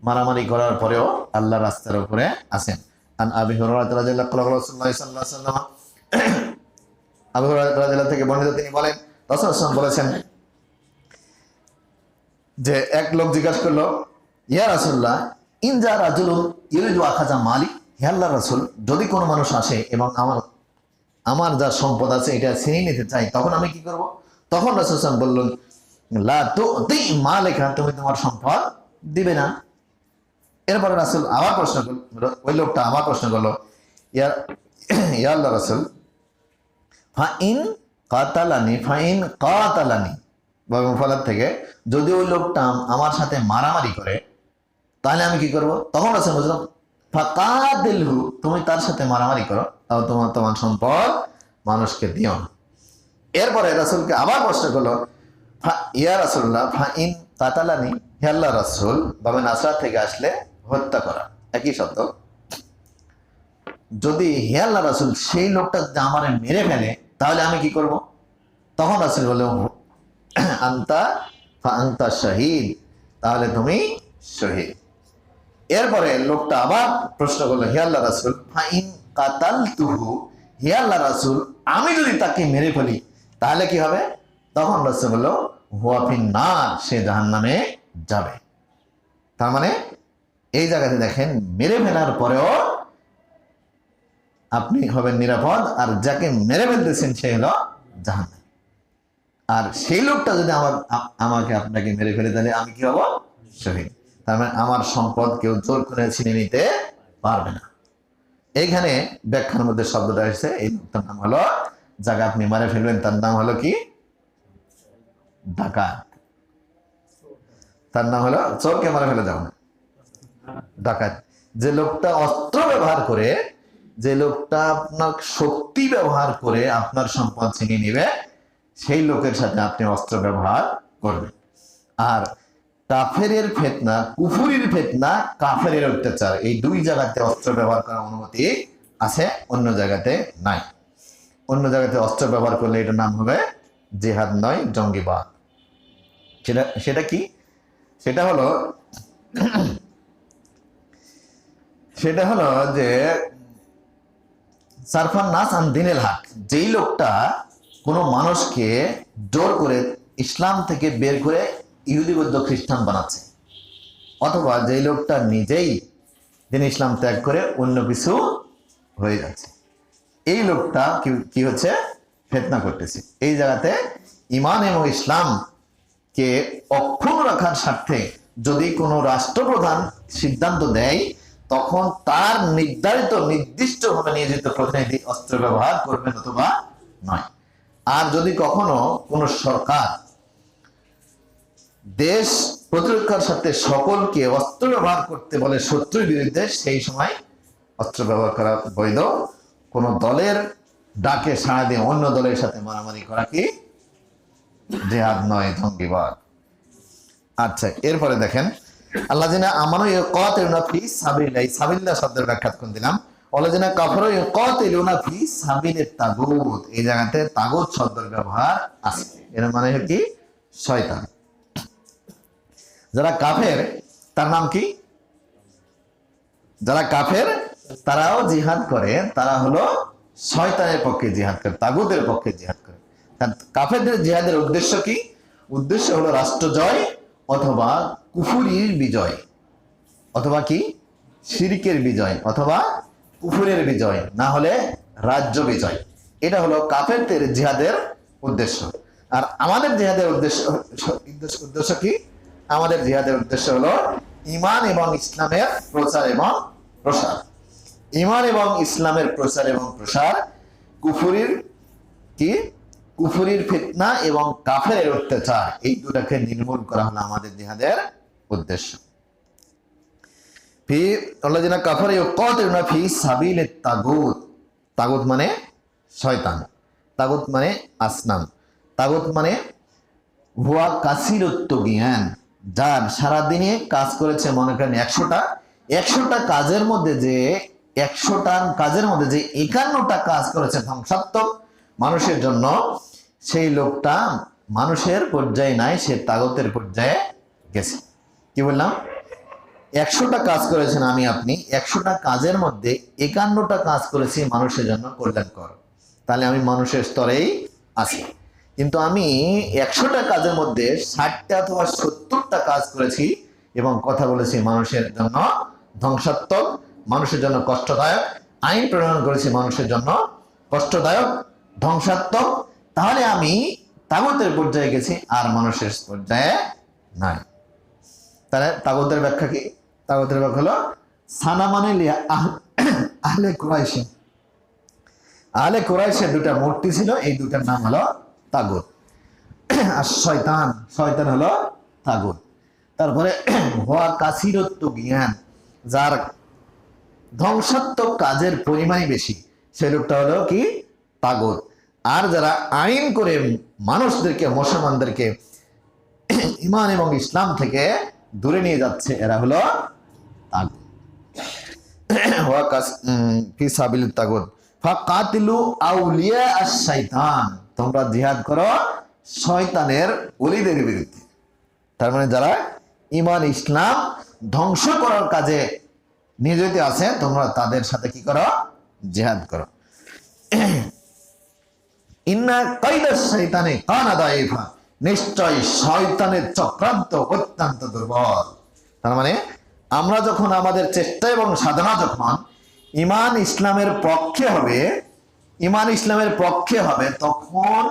মারামারি করার পরেও আল্লাহর রাস্তার উপরে আছেন। আন আবি হুরায়রা রাদিয়াল্লাহু আনহু রাসূলুল্লাহ সাল্লাল্লাহু আলাইহি ওয়াসাল্লাম, আবু হুরায়রা রাদিয়াল্লাহু থেকে বর্ণিত, তিনি বলেন রাসূল সাল্লাল্লাহু আলাইহি ওয়াসাল্লাম বলেছেন যে এক লোক জিজ্ঞাসা করলো, ইয়া রাসূলুল্লাহ ইন জা রাজুলুন ইউরিদু আখাযা মালি, হে আল্লাহর রাসূল, যদি কোনো মানুষ আসে এবং আমার যা সম্পদ আছে এটা ছিনিয়ে নিতে চাই, তখন আমি কি করব? তখন রাসূল সাল্লাল্লাহু আলাইহি ওয়াসাল্লাম বললেন, লা তুতি মালিকা, তুমি তোমার সম্পদ দিবে না। এরপরে রাসূল আবার প্রশ্ন করলো, ওই লোকটা আবার প্রশ্ন করলো, ইয়া আল্লাহর রাসূল, ফাইন কাতালানি ফলার থেকে, যদি ওই লোকটা আমার সাথে মারামারি করে তাহলে আমি কি করব? তখন রাসূল বললেন, ফাকাতিলহু, তুমি তার সাথে মারামারি করো, তাও তোমার সম্পদ মানুষকে দিও না। এরপরে রাসূলকে আবার প্রশ্ন করলো, ইয়া রাসূলুল্লাহ ফাইন কাতালানি, হে আল্লাহর রাসূল, বাবে নাসরাত থেকে আসলে হত্যা করা, একই শব্দ। যদি হে আল্লাহর রাসূল সেই লোকটা যদি আমারে মেরে ফেলে তাহলে আমি কি করব? তখন রাসূল বললেন, আনতা শাহীদ, তাহলে তুমি শহীদ। এরপরে লোকটা আবার প্রশ্ন করলো, হে আল্লাহর রাসূল ফাইন কাতালতুহু, হে আল্লাহর রাসূল আমি যদি তাকে মেরে ফেলি তাহলে কি হবে? তখন রাসূল বলল, হুয়া ফিন্নার, সে জাহান্নামে যাবে। তার মানে এই জায়গাতে দেখেন, মেরে ফেলার পরেও আপনি হবেন নিরাপদ, আর যাকে মেরে ফেলতেছেন সে হলো জাহান্নামী। আর সেই লোকটা যদি আমাকে আপনাকে মেরে ফেলে তাহলে আমি কি হব? শহীদ। তার মানে আমার সম্পদ কেউ জোর করে ছিনিয়ে নিতে পারবে না। এইখানে ব্যাখ্যার মধ্যে শব্দটা এসেছে, এই লোকটার নাম হলো, যাকে আপনি মারে ফেলবেন তার নাম হলো কি? ডাকাত। তার নাম হলো, চোরকে মারে ফেলে যাও না, ডাকাত। যে লোকটা অস্ত্র ব্যবহার করে, যে লোকটা আপনার শক্তি ব্যবহার করে আপনার সম্পদ ছিনিয়ে নিবে, সেই লোকের সাথে আপনি অস্ত্র ব্যবহার করবেন। আর কাফেরের ফিতনা, কুফুরির ফিতনা, কাফেরের অত্যাচার, এই দুই জায়গাতে অস্ত্র ব্যবহার করার অনুমতি আছে, অন্য জায়গাতে নাই। অন্য জায়গাতে অস্ত্র ব্যবহার করলে এটার নাম হবে জিহাদ, নয় জঙ্গিবাদ। সেটা কি? সেটা হলো যে সারফান নাস আন দিনিল হক, যেই লোকটা কোনো মানুষকে জোর করে ইসলাম থেকে বের করে ইহুদি বৌদ্ধ খ্রিস্টান বানাচ্ছে, অথবা যেই লোকটা নিজেই দিন ইসলাম ত্যাগ করে অন্য কিছু হয়ে যাচ্ছে, এই লোকটা কি হচ্ছে? ফিতনা করতেছে। এই জায়গাতে ঈমান এবং ইসলামকে অক্ষুণ্ণ রাখার স্বার্থে যদি কোনো রাষ্ট্রপ্রধান সিদ্ধান্ত দেয়, তখন তার নির্দিষ্টভাবে নিয়োজিত প্রতিনিধি অস্ত্র ব্যবহার করবেন অথবা নয়। আর যদি কখনো কোনো সরকার দেশ প্রতিরক্ষার সাথে সকলকে অস্ত্র ব্যবহার করতে বলে শত্রুর বিরুদ্ধে, সেই সময় অস্ত্র ব্যবহার করা বৈধ। কোন দলের ডাকে সাড়া দিয়ে অন্য দলের সাথে মারামারি করা কি জিহাদ নয়, জঙ্গিবাদ। আচ্ছা, এরপরে দেখেন আল্লাযিনা আমানু ইয়াকাতিলুনা ফি সাবিলিল্লাহ, সাবিলিল্লাহ শব্দের ব্যাখ্যা কোন দিলাম। ওয়াল্লাযিনা কাফারু ইয়াকাতিলুনা ফি সাবিলিত তাগুত, এই জায়গাতে তাগুত শব্দের ব্যবহার আছে, এর মানে কি শয়তান। যারা কাফের তার নাম কি? যারা কাফের তারাও জিহাদ করে, তারা হলো শয়তানের পক্ষে জিহাদ করে, তাগুতের পক্ষে জিহাদ করে। কাফেরদের জিহাদের উদ্দেশ্য কি? উদ্দেশ্য হলো রাষ্ট্র জয় অথবা কুফুরির বিজয়, অথবা কি শিরকের বিজয়, অথবা কুফুরের বিজয়, না হলে রাজ্য বিজয়। এটা হলো কাফেরদের জিহাদের উদ্দেশ্য। আর আমাদের জিহাদের উদ্দেশ্য কি? আমাদের জিহাদের উদ্দেশ্য হলো ঈমান এবং ইসলামের প্রচার এবং প্রসার। ঈমান এবং ইসলামের প্রচার এবং প্রসার, কুফুরির কি কুফুরির ফিতনা এবং কাফেরের অত্যাচার, এই দুটাকে নির্মূল করা হলো আমাদের জিহাদের উদ্দেশ্য। ফি আল্লাযিনা কাফারু ইয়াকাতিলুনা ফি সাবিলিত তাগুত, তাগুত মানে শয়তান, তাগুত মানে আসনাম, তাগুত মানে হুয়া কাসিরত জ্ঞান, যার সারাদিনে কাজ করেছে মনে করেন 100টা কাজের মধ্যে যে 100টা কাজের মধ্যে যে 51টা কাজ করেছে ধ্বংসাত্মক মানুষের জন্য, সেই লোকটা মানুষের পর্যায়ে নাই, সে তাগুতের পর্যায়ে গেছে। কি বললাম? 100টা কাজ করেছেন আমি আপনি, 100টা কাজের মধ্যে 51টা কাজ করেছি মানুষের জন্য কল্যাণকর, তাহলে আমি মানুষের স্তরেই আছি। কিন্তু আমি 100টা কাজের মধ্যে 60টা অথবা 70টা কাজ করেছি এবং কথা বলেছি মানুষের জন্য ধ্বংসাত্মক, মানুষের জন্য কষ্টদায়ক, আইন প্রণয়ন করেছি মানুষের জন্য কষ্টদায়ক, ধ্বংসাত্মক, তাহলে আমি তাগুতের পর্যায়ে গেছি আর মানুষের পর্যায়ে নাই। তাহলে তাগুতের ব্যাখ্যা কি? তাগুতের ব্যাখ্যা হলো সানামানে আহলে কুরাইশ, আহলে কুরাইশের দুটা মূর্তি ছিল, এই দুটার নাম হলো তাগুত। আর শয়তান, শয়তান হলো তাগুত। তারপরে হওয়া কাসিরত্ব জ্ঞান, যার ধ্বংসাত্মক কাজের পরিমাণই বেশি, সেই লোকটা হলো কি তাগুত। আর যারা আইন করে মানুষদেরকে, মুসলমানদেরকে ঈমান এবং ইসলাম থেকে দূরে নিয়ে যাচ্ছে, এরা হলো তাগুত। ওয়া ফি সাবিলিত তাগুত ফাকাতিলু আউলিয়া আশ-শাইতান, তোমরা জিহাদ করো শয়তানের ওলিদের বিরুদ্ধে। তার মানে যারা ঈমান ইসলাম ধ্বংস করার কাজে নিয়োজিত আছে, তোমরা তাদের সাথে কি করো? জিহাদ করো। ইন্না কাইদাশ শাইতানি কানা দাঈফা, নিশ্চয় শয়তানের চক্রান্ত অত্যন্ত দুর্বল। তার মানে আমরা যখন আমাদের চেষ্টা এবং সাধনা যখন ঈমান ইসলামের পক্ষে হবে, ঈমান ইসলামের পক্ষে হবে, তখন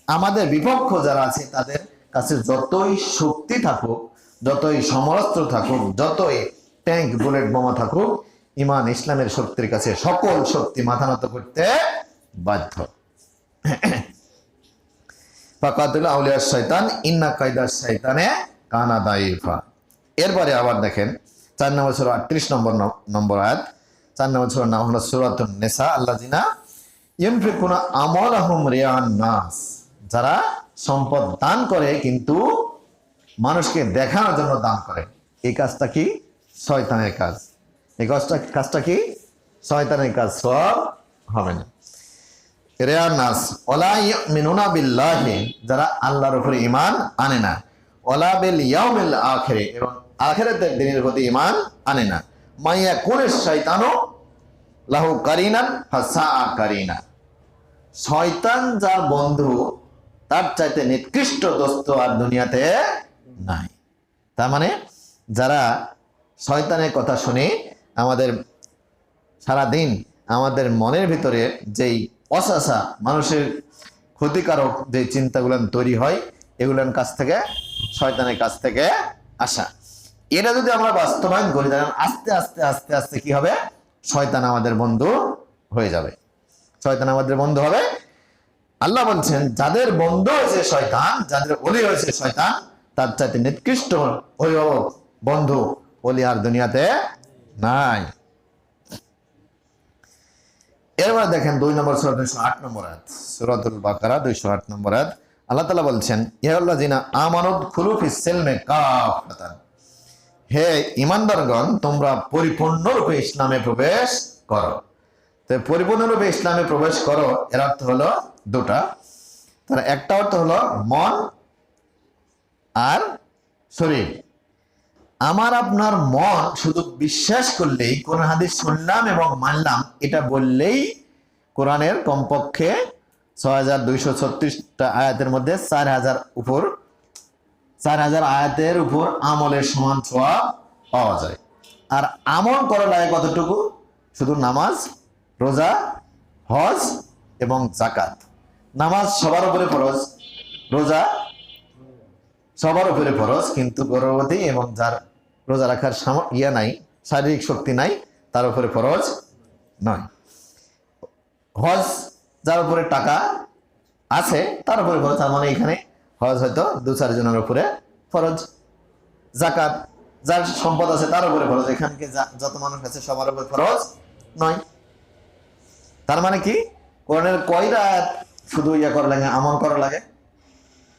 আমাদের বিপক্ষ যারা আছে তাদের কাছে যতই শক্তি থাকুক, যতই সমরাস্ত্র থাকুক, যতই ট্যাঙ্ক বুলেট বোমা থাকুক, ঈমান ইসলামের শক্তির কাছে সকল শক্তি মাথা নত করতে বাধ্য। ফাকাতুল আউলিয়া শাইতান ইন্না কাইদাশ শাইতানে কানা দাঈফা। এরপরে আবার দেখেন 4 নম্বর সূরা 38 নম্বর আয়াত, 4 নম্বর সূরার নাম হলো সূরাতুন নিসা। আল্লাযিনা ইউনফিকুনা আমওয়ালাহুম রিয়ান নাস, যারা সম্পদ দান করে কিন্তু মানুষকে দেখানোর জন্য দান করে, এই কাজটা কি? শয়তানের কাজ। এই কাজটা কি? শয়তানের কাজ, সওয়াব হবে না। রিয়ান নাস ওয়ালা ইউমিনুনা বিল্লাহি, যারা আল্লাহর উপরে ঈমান আনে না, ওয়ালা বিল ইয়াউমিল আখির, এবং আখিরাতের দিনের প্রতি ঈমান আনে না। মাইয়া কুনিশ শয়তানু লাহু কারিনান ফাসাআ কারিনা, শয়তান যার বন্ধু তার চাইতে নিকৃষ্ট দোস্ত আর দুনিয়াতে নাই। তার মানে যারা শয়তানের কথা শুনে আমাদের সারা দিন আমাদের মনের ভিতরে যেই অসাসা, মানুষের ক্ষতিকারক যে চিন্তাগুলো তৈরি হয়, এগুলোর কাছ থেকে, শয়তানের কাছ থেকে আসা, এটা যদি আমরা বাস্তবায়ন করি, তাহলে আস্তে আস্তে আস্তে আস্তে কি হবে? শয়তান আমাদের বন্ধু হয়ে যাবে, শয়তান আমাদের বন্ধু হবে। আল্লাহ বলছেন যাদের বন্ধু হয়েছে শয়তান, যাদের ওলি হয়েছে শয়তান, তার চাইতে নিকৃষ্ট অভিভাবক বন্ধু ওলি আর দুনিয়াতে নাই। এবার দেখেন 2 নম্বর সূরা 208 নম্বর আয়াত, সূরাতুল বাকারা 208 নম্বর আয়াত। আল্লাহ তাআলা বলছেন, ইয়াল্লাযিনা আমানু দুখুলু ফিস সিলমি কাফাতান, হে ঈমানদারগণ তোমরা পরিপূর্ণরূপে ইসলামে প্রবেশ করো। তো পরিপূর্ণরূপে ইসলামে প্রবেশ করো এর অর্থ হলো দুটা। তার একটা অর্থ হলো মন আর শরীর। আমার আপনার মন শুধু বিশ্বাস করলেই, কোরআন হাদিস শুনলাম এবং মানলাম এটা বললেই কোরআনের কমপক্ষে 6236টা আয়াতের মধ্যে 4000 আয়াতের উপর আমলের সমান ছোঁয়া পাওয়া যায়। আর আমল করা লাগে কতটুকু? শুধু নামাজ, রোজা, হজ এবং যাকাত। নামাজ সবার উপরে ফরজ, রোজা সবার উপরে ফরজ, কিন্তু গর্ভবতী এবং যার রোজা রাখার নাই, শারীরিক শক্তি নাই, তার উপরে ফরজ নয়। হজ যার উপরে টাকা আছে তার উপরে ফরজ, তার মানে এখানে হজ হয়তো 2-4 জনের উপরে ফরজ। যাকাত যার সম্পদ আছে তার উপরে ফরজ, এখানকে যত মানুষ আছে সবার উপরে ফরজ নয়। তার মানে কি কোরআনের কয়টা আয়াত শুধু করা লাগে, আমল করা লাগে?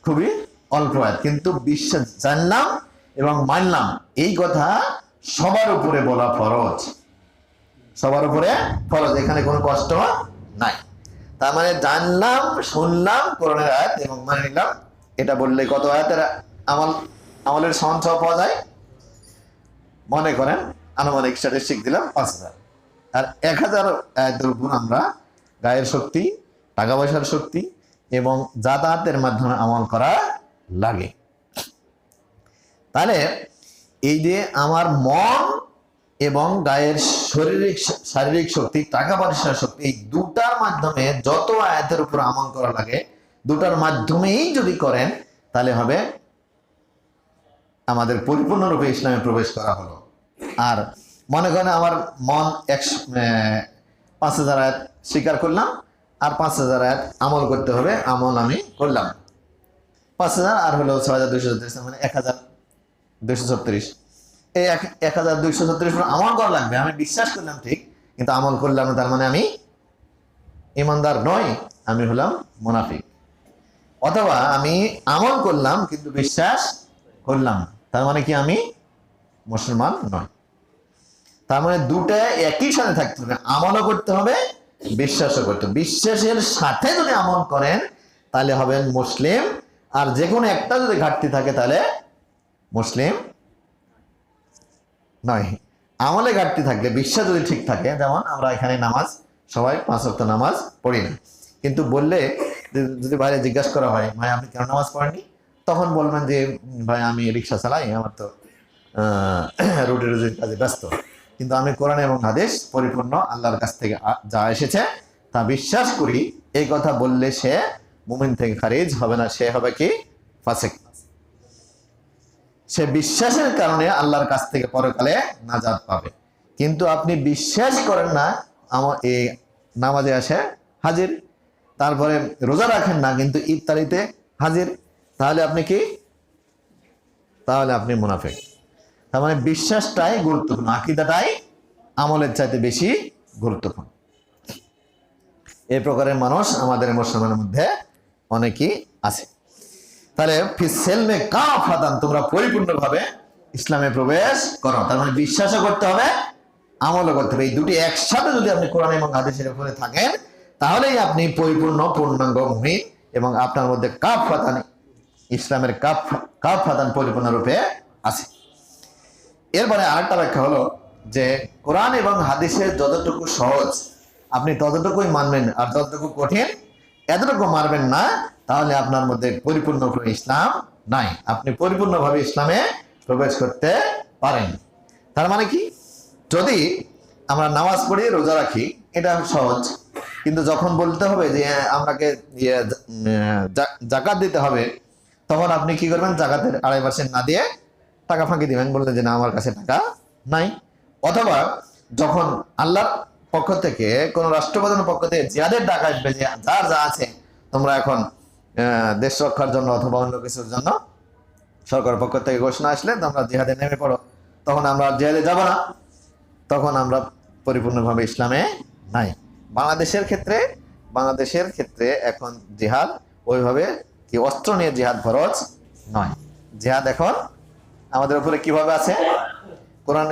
খুবই অল্প আয়াত, কিন্তু বিশ্বাস জানলাম এবং মানলাম এই কথা সবার উপরে বলা ফরজ, সবার উপরে ফরজ, এখানে কোনো কষ্ট নাই। তার মানে জানলাম, শুনলাম কোরআনের আয়াত এবং মানে নিলাম, এটা বললে কত আয়াতের আমলের সমান ছোঁয়া পাওয়া যায়? মনে করেন আনুমানিক স্ট্যাটিস্টিক দিলাম 5000, আর 1000 আয়াতের উপর আমরা গায়ের শক্তি, টাকা পয়সার শক্তি এবং যাতায়াতের মাধ্যমে আমল করা লাগে। তাহলে এই যে আমার মন এবং গায়ের শারীরিক শক্তি, টাকা পয়সার শক্তি, এই দুটার মাধ্যমে যত আয়াতের উপর আমল করা লাগে, দুটার মাধ্যমেই যদি করেন তাহলে হবে আমাদের পরিপূর্ণরূপে ইসলামে প্রবেশ করা হলো। আর মনে করেন আমার মন 5000 আয়াত স্বীকার করলাম আর 5000 আয়াত আমল করতে হবে, আমল আমি করলাম 5000 আর হলো 6236, মানে 1236। এই 1236 আমল করা লাগবে। আমি বিশ্বাস করলাম ঠিক, কিন্তু আমল করলাম না, তার মানে আমি ইমানদার নই, আমি হলাম মুনাফিক। অথবা আমি আমল করলাম কিন্তু বিশ্বাস করলাম, তার মানে কি আমি মুসলমান নয়। তার মানে দুটা একই সাথে থাকতে হবে, আমলও করতে হবে, বিশ্বাসও করতে হবে। বিশ্বাসের সাথে যদি আমল করেন তাহলে হবেন মুসলিম, আর যে কোনো একটা যদি ঘাটতি থাকে তাহলে মুসলিম নয়। আমলে ঘাটতি থাকলে, বিশ্বাস যদি ঠিক থাকে, যেমন আমরা এখানে নামাজ সবাই 5 ওয়াক্ত নামাজ পড়ি না, কিন্তু বললে যদি বাইরে জিজ্ঞাসা করা হয় ভাই আপনি কেন নামাজ পড়েননি, তখন বলবেন যে ভাই আমি রিক্সা চালাই, আমার তো রুটি রুজির কাজে ব্যস্ত, কিন্তু আমি কোরআন এবং হাদিস পরিপূর্ণ আল্লাহর কাছ থেকে যা এসেছে তা বিশ্বাস করি, এই কথা বললে সে মুমিন থেকে খারিজ হবে না, সে হবে কি ফাসিক। সে বিশ্বাসের কারণে আল্লাহর কাছ থেকে পরকালে নাজাত পাবে। কিন্তু আপনি বিশ্বাস করেন না, আমার এই নামাজে আসে হাজির, তারপরে রোজা রাখেন না কিন্তু ইফতারিতে হাজির, তাহলে আপনি কি? তাহলে আপনি মুনাফিক। তার মানে বিশ্বাসটাই গুরুত্বপূর্ণ, আকীদাটাই আমলের চাইতে বেশি গুরুত্বপূর্ণ। এই প্রকারের মানুষ আমাদের মুসলমানের মধ্যে অনেকেই আছে। তাহলে ফিসেলমে কাফাতান, তোমরা পরিপূর্ণভাবে ইসলামে প্রবেশ করো। তার মানে বিশ্বাসও করতে হবে, আমলও করতে হবে। এই দুটি একসাথে যদি আপনি কোরআন এবং হাদিসের উপরে থাকেন তাহলেই আপনি পরিপূর্ণ পূর্ণাঙ্গ মুমিন, এবং আপনার মধ্যে কাফাতান, ইসলামের কাফাতান পরিপূর্ণরূপে আছে। এরপরে আরেকটা ব্যাখ্যা হলো যে কোরআন এবং হাদিসের যতটুকু সহজ আপনি ততটুকুই মানবেন, আর যতটুকু কঠিন এতটুকু মানবেন না, তাহলে আপনার মধ্যে পরিপূর্ণ ইসলাম নাই, আপনি পরিপূর্ণভাবে ইসলামে প্রবেশ করতে পারেন। তার মানে কি, যদি আমরা নামাজ পড়ি, রোজা রাখি, এটা সহজ, কিন্তু যখন বলতে হবে যে আমাকে জাকাত দিতে হবে, তখন আপনি কি করবেন? জাকাতের 2.5% না দিয়ে টাকা ফাঁকি দিবেন, বললেন যে না আমার কাছে টাকা নাই। অথবা যখন আল্লাহর পক্ষ থেকে, কোন রাষ্ট্রপ্রধানের পক্ষ থেকে জিহাদের ডাক আসবে যে যার যা আছে তোমরা এখন দেশ রক্ষার জন্য অথবা অন্য কিছুর জন্য সরকার পক্ষ থেকে ঘোষণা আসলে তোমরা জিহাদে নেমে পড়ো, তখন আমরা জিহাদে যাব না, তখন আমরা পরিপূর্ণভাবে ইসলামে নাই। বাংলাদেশের ক্ষেত্রে এখন জিহাদ ওইভাবে কি অস্ত্র নিয়ে জিহাদ ফরজ নয়। জিহাদ এখন আমাদের উপরে কিভাবে আছে? কোরআন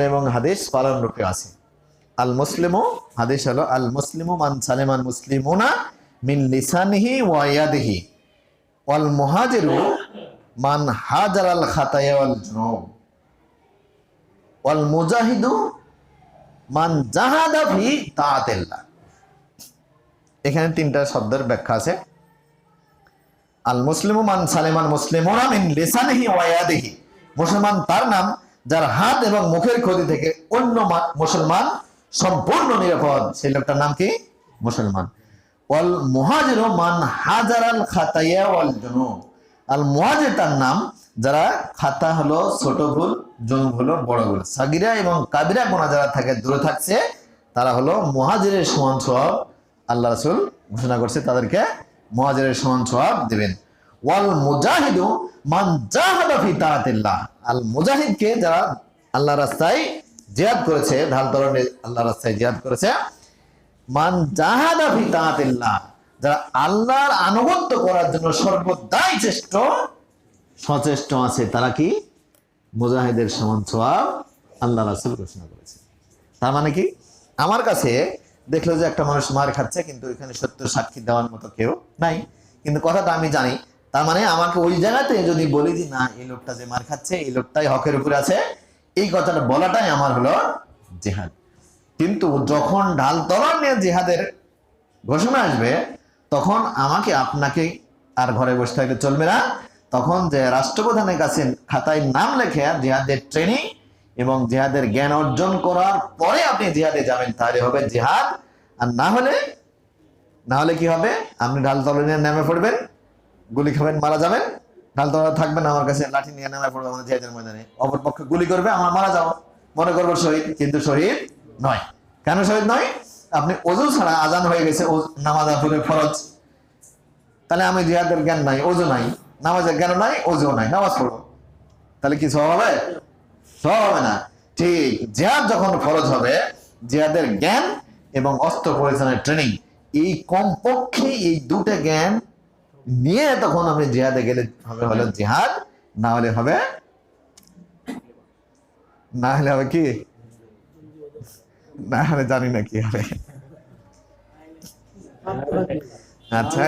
এবং হাদিস পালন রূপে আছে। আল মুসলিমু, হাদিস হলো আল মুসলিমু মান সালিমাল মুসলিমুনা মিন লিসানিহি ওয়া ইয়াদিহি ওয়াল মুহাজিরু মান হাজারাল খাতায়া ওয়াল জুনুব ওয়াল মুজাহিদু মান জাহাদা ফি তাআতিল্লাহ। এখানে তিনটা শব্দের ব্যাখ্যা আছে। আল মুসলিমু মান সালিমাল মুসলিমুনা মিন লিসানিহি ওয়া ইয়াদিহি, মুসলমান তার নাম যার হাত এবং মুখের ক্ষতি থেকে অন্য মুসলমান সম্পূর্ণ নিরাপদ, সেই লোকটার নাম কি? মুসলমান। ওয়াল মুহাজিরু মান হাজারাল খাতায়া ওয়াল জুনুব, আল মুহাজির তার নাম যারা খাতা হলো ছোট ভুল, জুনুব হলো বড় ভুল, সাগিরা এবং কাবিরা গুনাহ যারা থাকে দূরে থাকছে, তারা হলো মুহাজিরের সমান সওয়াব আল্লাহ রাসূল ঘোষণা করছে, তাদেরকে মুহাজিরের সমান সওয়াব দিবেন। ওয়াল মুজাহিদু মান জাহাদা ফি তাআতিল্লাহ, আল মুজাহিদকে যারা আল্লাহর রাস্তায় জিহাদ করেছে, ঢাল তলোয়ার আল্লাহর রাস্তায় জিহাদ করেছে, মান জাহাদা ফি তাআতিল্লাহ, যারা আল্লাহর আনুগত্য করার জন্য সর্বদাই সচেষ্ট আছে, তারা কি? মুজাহিদের সমান সওয়াব আল্লাহ রাসূল ঘোষণা করেছে। তার মানে কি? আমার কাছে দেখলো যে একটা মানুষ মার খাচ্ছে, কিন্তু এখানে সত্য সাক্ষী দেওয়ার মতো কেউ নাই, কিন্তু কথাটা আমি জানি, তার মানে আমাকে ওই জায়গাতে যদি বলি যে না, এই লোকটা যে মার খাচ্ছে, এই লোকটাই হকের উপরে আছে, এই কথাটা বলাটাই আমার হলো জিহাদ। কিন্তু যখন ঢাল তলোয়ার নিয়ে জিহাদের ঘোষণা আসবে, তখন আমাকে আপনাকে আর ঘরে বসে থাকলে চলবে না। তখন যে রাষ্ট্রপ্রধানের কাছে খাতায় নাম লেখে জিহাদের ট্রেনিং এবং জিহাদের জ্ঞান অর্জন করার পরে আপনি জিহাদে যাবেন, তাহলে হবে জিহাদ। আর না হলে কি হবে? আপনি ঢাল তলোয়ার নিয়ে নেমে পড়বেন, গুলি খাবেন, মারা যাবেন। ঢাল তলোয়ার থাকবে না, আমার কাছে লাঠি নিয়ে নেমে পড়বে আমাদের জিহাদের ময়দানে, অপর পক্ষে গুলি করবে, আমরা মারা যাবো, মনে করবো শহীদ, কিন্তু শহীদ নয়। কেন শহীদ নয়? আপনি ওযু ছাড়া, আজান হয়ে গেছে, নামাজ পড়ে ফরজ, তাহলে আমি জিহাদের জ্ঞান নাই, ওযু নাই, নামাজের জ্ঞান নাই, ওযু নাই, নামাজ পড়বো, তাহলে কি সওয়াব হবে? সওয়াব হবে না। ঠিক জিহাদ যখন ফরজ হবে, জিহাদের জ্ঞান এবং অস্ত্র পরিচালনার ট্রেনিং, এই কমপক্ষে এই দুটো জ্ঞান নিয়ে তখন আমি জিহাদে গেলে হলো জিহাদ, না হলে হবে কি? না হলে জানি না কি হবে। আচ্ছা,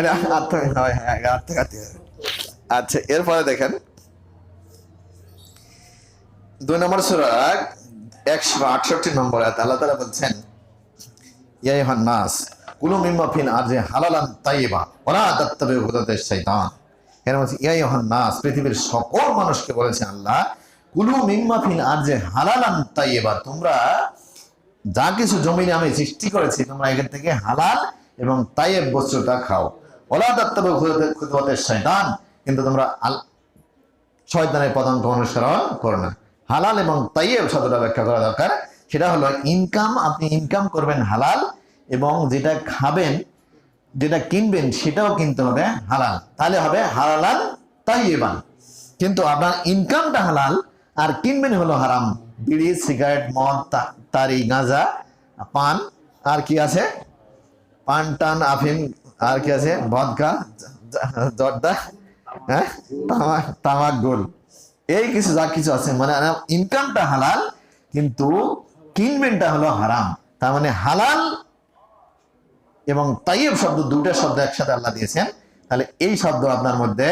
আচ্ছা, এরপরে দেখেন 2 নম্বর সূরা 168 নম্বর আয়াত, আল্লাহ তাআলা বলছেন, ইয়া আইয়ুহান নাস কুলু মিম্মা ফিল আরদি হালালান তাইয়্যিবা ওয়া লা তাত্তাবিউ খুতুওয়াতিশ শাইতান। এর মানে ইয়া আইয়ুহান নাস, পৃথিবীর সকল মানুষকে বলেছেন আল্লাহ, কুলু মিম্মা ফিল আরদি হালালান তাইয়্যিবা, তোমরা যা কিছু জমিনে আমি সৃষ্টি করেছি, তোমরা এখান থেকে হালাল এবং তাইয়্যিব বস্তুটা খাও। ওয়া লা তাত্তাবিউ খুতুওয়াতিশ শাইতান, কিন্তু তোমরা শয়তানের পদাঙ্ক অনুসরণ করো না। হালাল এবং তাইয়্যিব শব্দটা ব্যাখ্যা করা দরকার। সেটা হলো ইনকাম, আপনি ইনকাম করবেন হালাল, এবং যেটা খাবেন, যেটা কিনবেন, সেটাও কিনতে হবে হালাল, তাহলে হবে হালালান তাইয়্যিবান। কিন্তু আপনার ইনকামটা হালাল আর কিনবেন হলো হারাম, বিড়ি, সিগারেট, মদ, তারি, গাঁজা, পান, আর কি আছে, পান টান, আফিম, আর কি আছে, ভদকা, জর্দা, হ্যাঁ, তামাক, গোল, এই কিছু যা কিছু আছে, মানে ইনকামটা হালাল কিন্তু কিনবেনটা হলো হারাম। তার মানে হালাল এবং তাইয়্যিব শব্দ, দুটো শব্দ একসাথে আল্লাহ দিয়েছেন, তাহলে এই শব্দ আপনার মধ্যে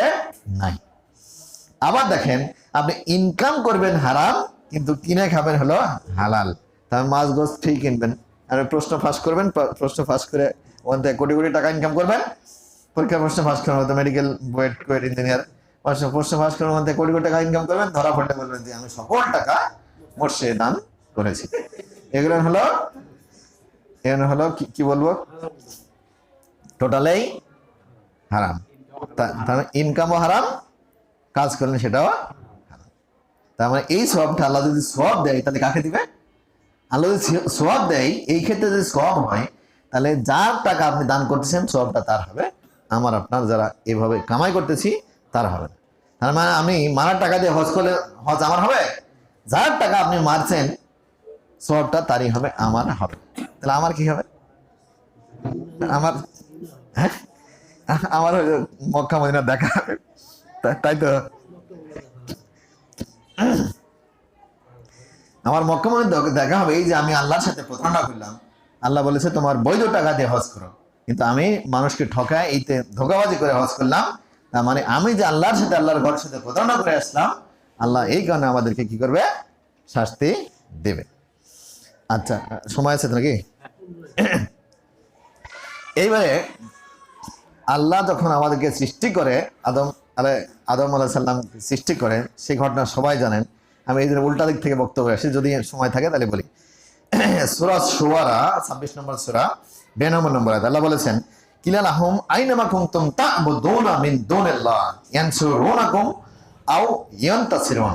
নাই। আবার দেখেন, আপনি ইনকাম করবেন হারাম, কিন্তু কিনে খাবেন হলো হালাল, তাহলে মাছ গোছ ঠিক কিনবেন, আর প্রশ্ন ফাঁস করবেন, প্রশ্ন ফাঁস করে ওখান থেকে কোটি কোটি টাকা ইনকাম করবেন, পরীক্ষা প্রশ্ন ফাঁস করার মতো, মেডিকেল, বুয়েট, কুয়েট, ইঞ্জিনিয়ার প্রশ্ন ফাঁস করার মধ্যে কোটি কোটি টাকা ইনকাম করবেন, ধরা পড়লে বলবেন যে আমি সকল টাকা মর্শে দান করেছি। এগুলো হলো কি বলবো, টোটালেই হারাম। তার ইনকামও হারাম, কাজ করলেন সেটাও হারাম। তার মানে এই সওয়াবটা আল্লাহ যদি সওয়াব দেয়, তাহলে কাকে দিবে? আল্লাহ যদি সওয়াব দেয়, এই ক্ষেত্রে যদি সওয়াব হয়, তাহলে যার টাকা আপনি দান করতেছেন সওয়াবটা তার হবে। আমার আপনার যারা এভাবে কামাই করতেছি তার হবে না। তার মানে আমি মারার টাকা দিয়ে হজ করলে হজ আমার হবে? যার টাকা আপনি মারছেন সবটা তারই হবে, আমার হবে। তাহলে আমার কি হবে? আমার হ্যাঁ আমার মক্কা মদিনা দেখা হবে, তাই তো? আমার মক্কা মদিনা দেখা হবে। এই যে আমি আল্লাহর সাথে প্রতারণা করলাম, আল্লাহ বলেছে তোমার বৈধ টাকা দিয়ে হজ করো, কিন্তু আমি মানুষকে ঠকায় এইতে ধোঁকাবাজি করে হজ করলাম। তার মানে আমি যে আল্লাহর সাথে, আল্লাহর ঘরের সাথে প্রতারণা করে আসলাম, আল্লাহ এই কারণে আমাদেরকে কি করবে? শাস্তি দেবে। আচ্ছা, সময় আছে তো নাকি? এইবারে আল্লাহ যখন আমাদেরকে সৃষ্টি করে, আদম আলাইহিস সালাম সৃষ্টি করে, সেই ঘটনা সবাই জানেন। আমি এই জন্য উল্টা দিক থেকে বক্তব্য আসি, যদি সময় থাকে তাহলে বলি। সূরা শুআরা 26 নম্বর সূরা 92 নম্বর আয়াত আল্লাহ বলেছেন, কিলা লাহুম আইনামা কুনতুম তা'বুদুনা মিন দুনিল্লাহ ইয়ানসুরুনাকুম আও ইয়ানতাসিরুন,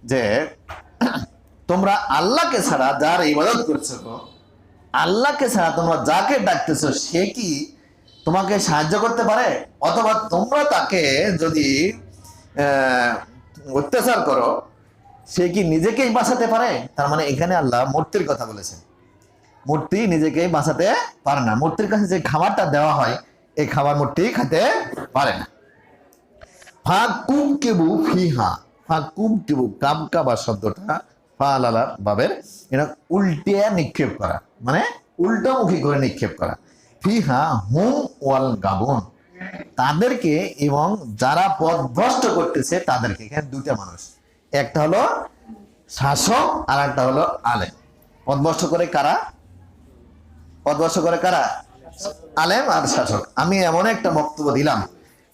যে তোমরা আল্লাহকে ছাড়া যার ইবাদত করছো, আল্লাহকে ছাড়া তোমরা যাকে ডাকতেছো সে কি তোমাকে সাহায্য করতে পারে? অথবা তোমরা তাকে যদি অত্যাচার করো, সে কি নিজেকেই বাঁচাতে পারে? তার মানে এখানে আল্লাহ মূর্তির কথা বলেছেন। মূর্তি নিজেকেই বাঁচাতে পারে না। মূর্তির কাছে যে খাবারটা দেওয়া হয়, এই খাবার মূর্তি খেতে পারে না। ফাকুবকিবু ফিহা, ফাকুবকিবু, কাবকাবা শব্দটা ফালালা বাবের, এটা উল্টিয়ে নিক্ষেপ করা, মানে উল্টামুখী করে নিক্ষেপ করা। ফিহা হুম ওয়াল গাবুন, তাদেরকে এবং যারা পথভ্রষ্ট করতেছে তাদেরকে। এখানে দুইটা মানুষ, একটা হলো শাসক আর একটা হলো আলেম। পথভ্রষ্ট করে কারা? পথভ্রষ্ট করে কারা? আলেম আর শাসক। আমি এমন একটা বক্তব্য দিলাম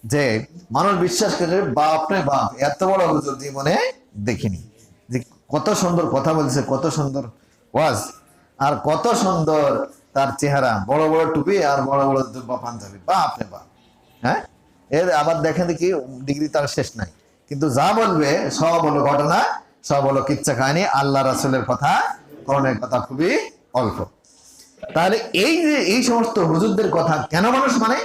যে মানুষ বিশ্বাস করে, বাপ রে বাপ, এত বড় হুজুর জীবনে দেখিনি। যে কত সুন্দর কথা বলছে, কত সুন্দর ওয়াজ, আর কত সুন্দর তার চেহারা, বড় বড় টুপি আর বড় বড় জুব্বা পাঞ্জাবি, বাপ রে বাপ। হ্যাঁ, এর আবার দেখেন কি ডিগ্রি তার শেষ নাই, কিন্তু যা বলবে সব হলো ঘটনা, সব হলো কিচ্ছা কাহিনী, আল্লাহ রাসূলের কথা, কোরআনের কথা খুবই অল্প। তাহলে এই যে এই সমস্ত হুজুরদের কথা কেন মানুষ মানে?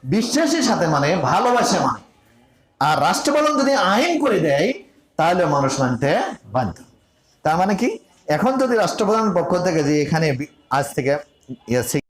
বিশ্বাসের সাথে মানে, ভালোবাসে মানে। আর রাষ্ট্রপ্রধান যদি আইন করে দেয় তাহলে মানুষ মানতে বাধ্য। তার মানে কি, এখন যদি রাষ্ট্রপ্রধানের পক্ষ থেকে যে এখানে আজ থেকে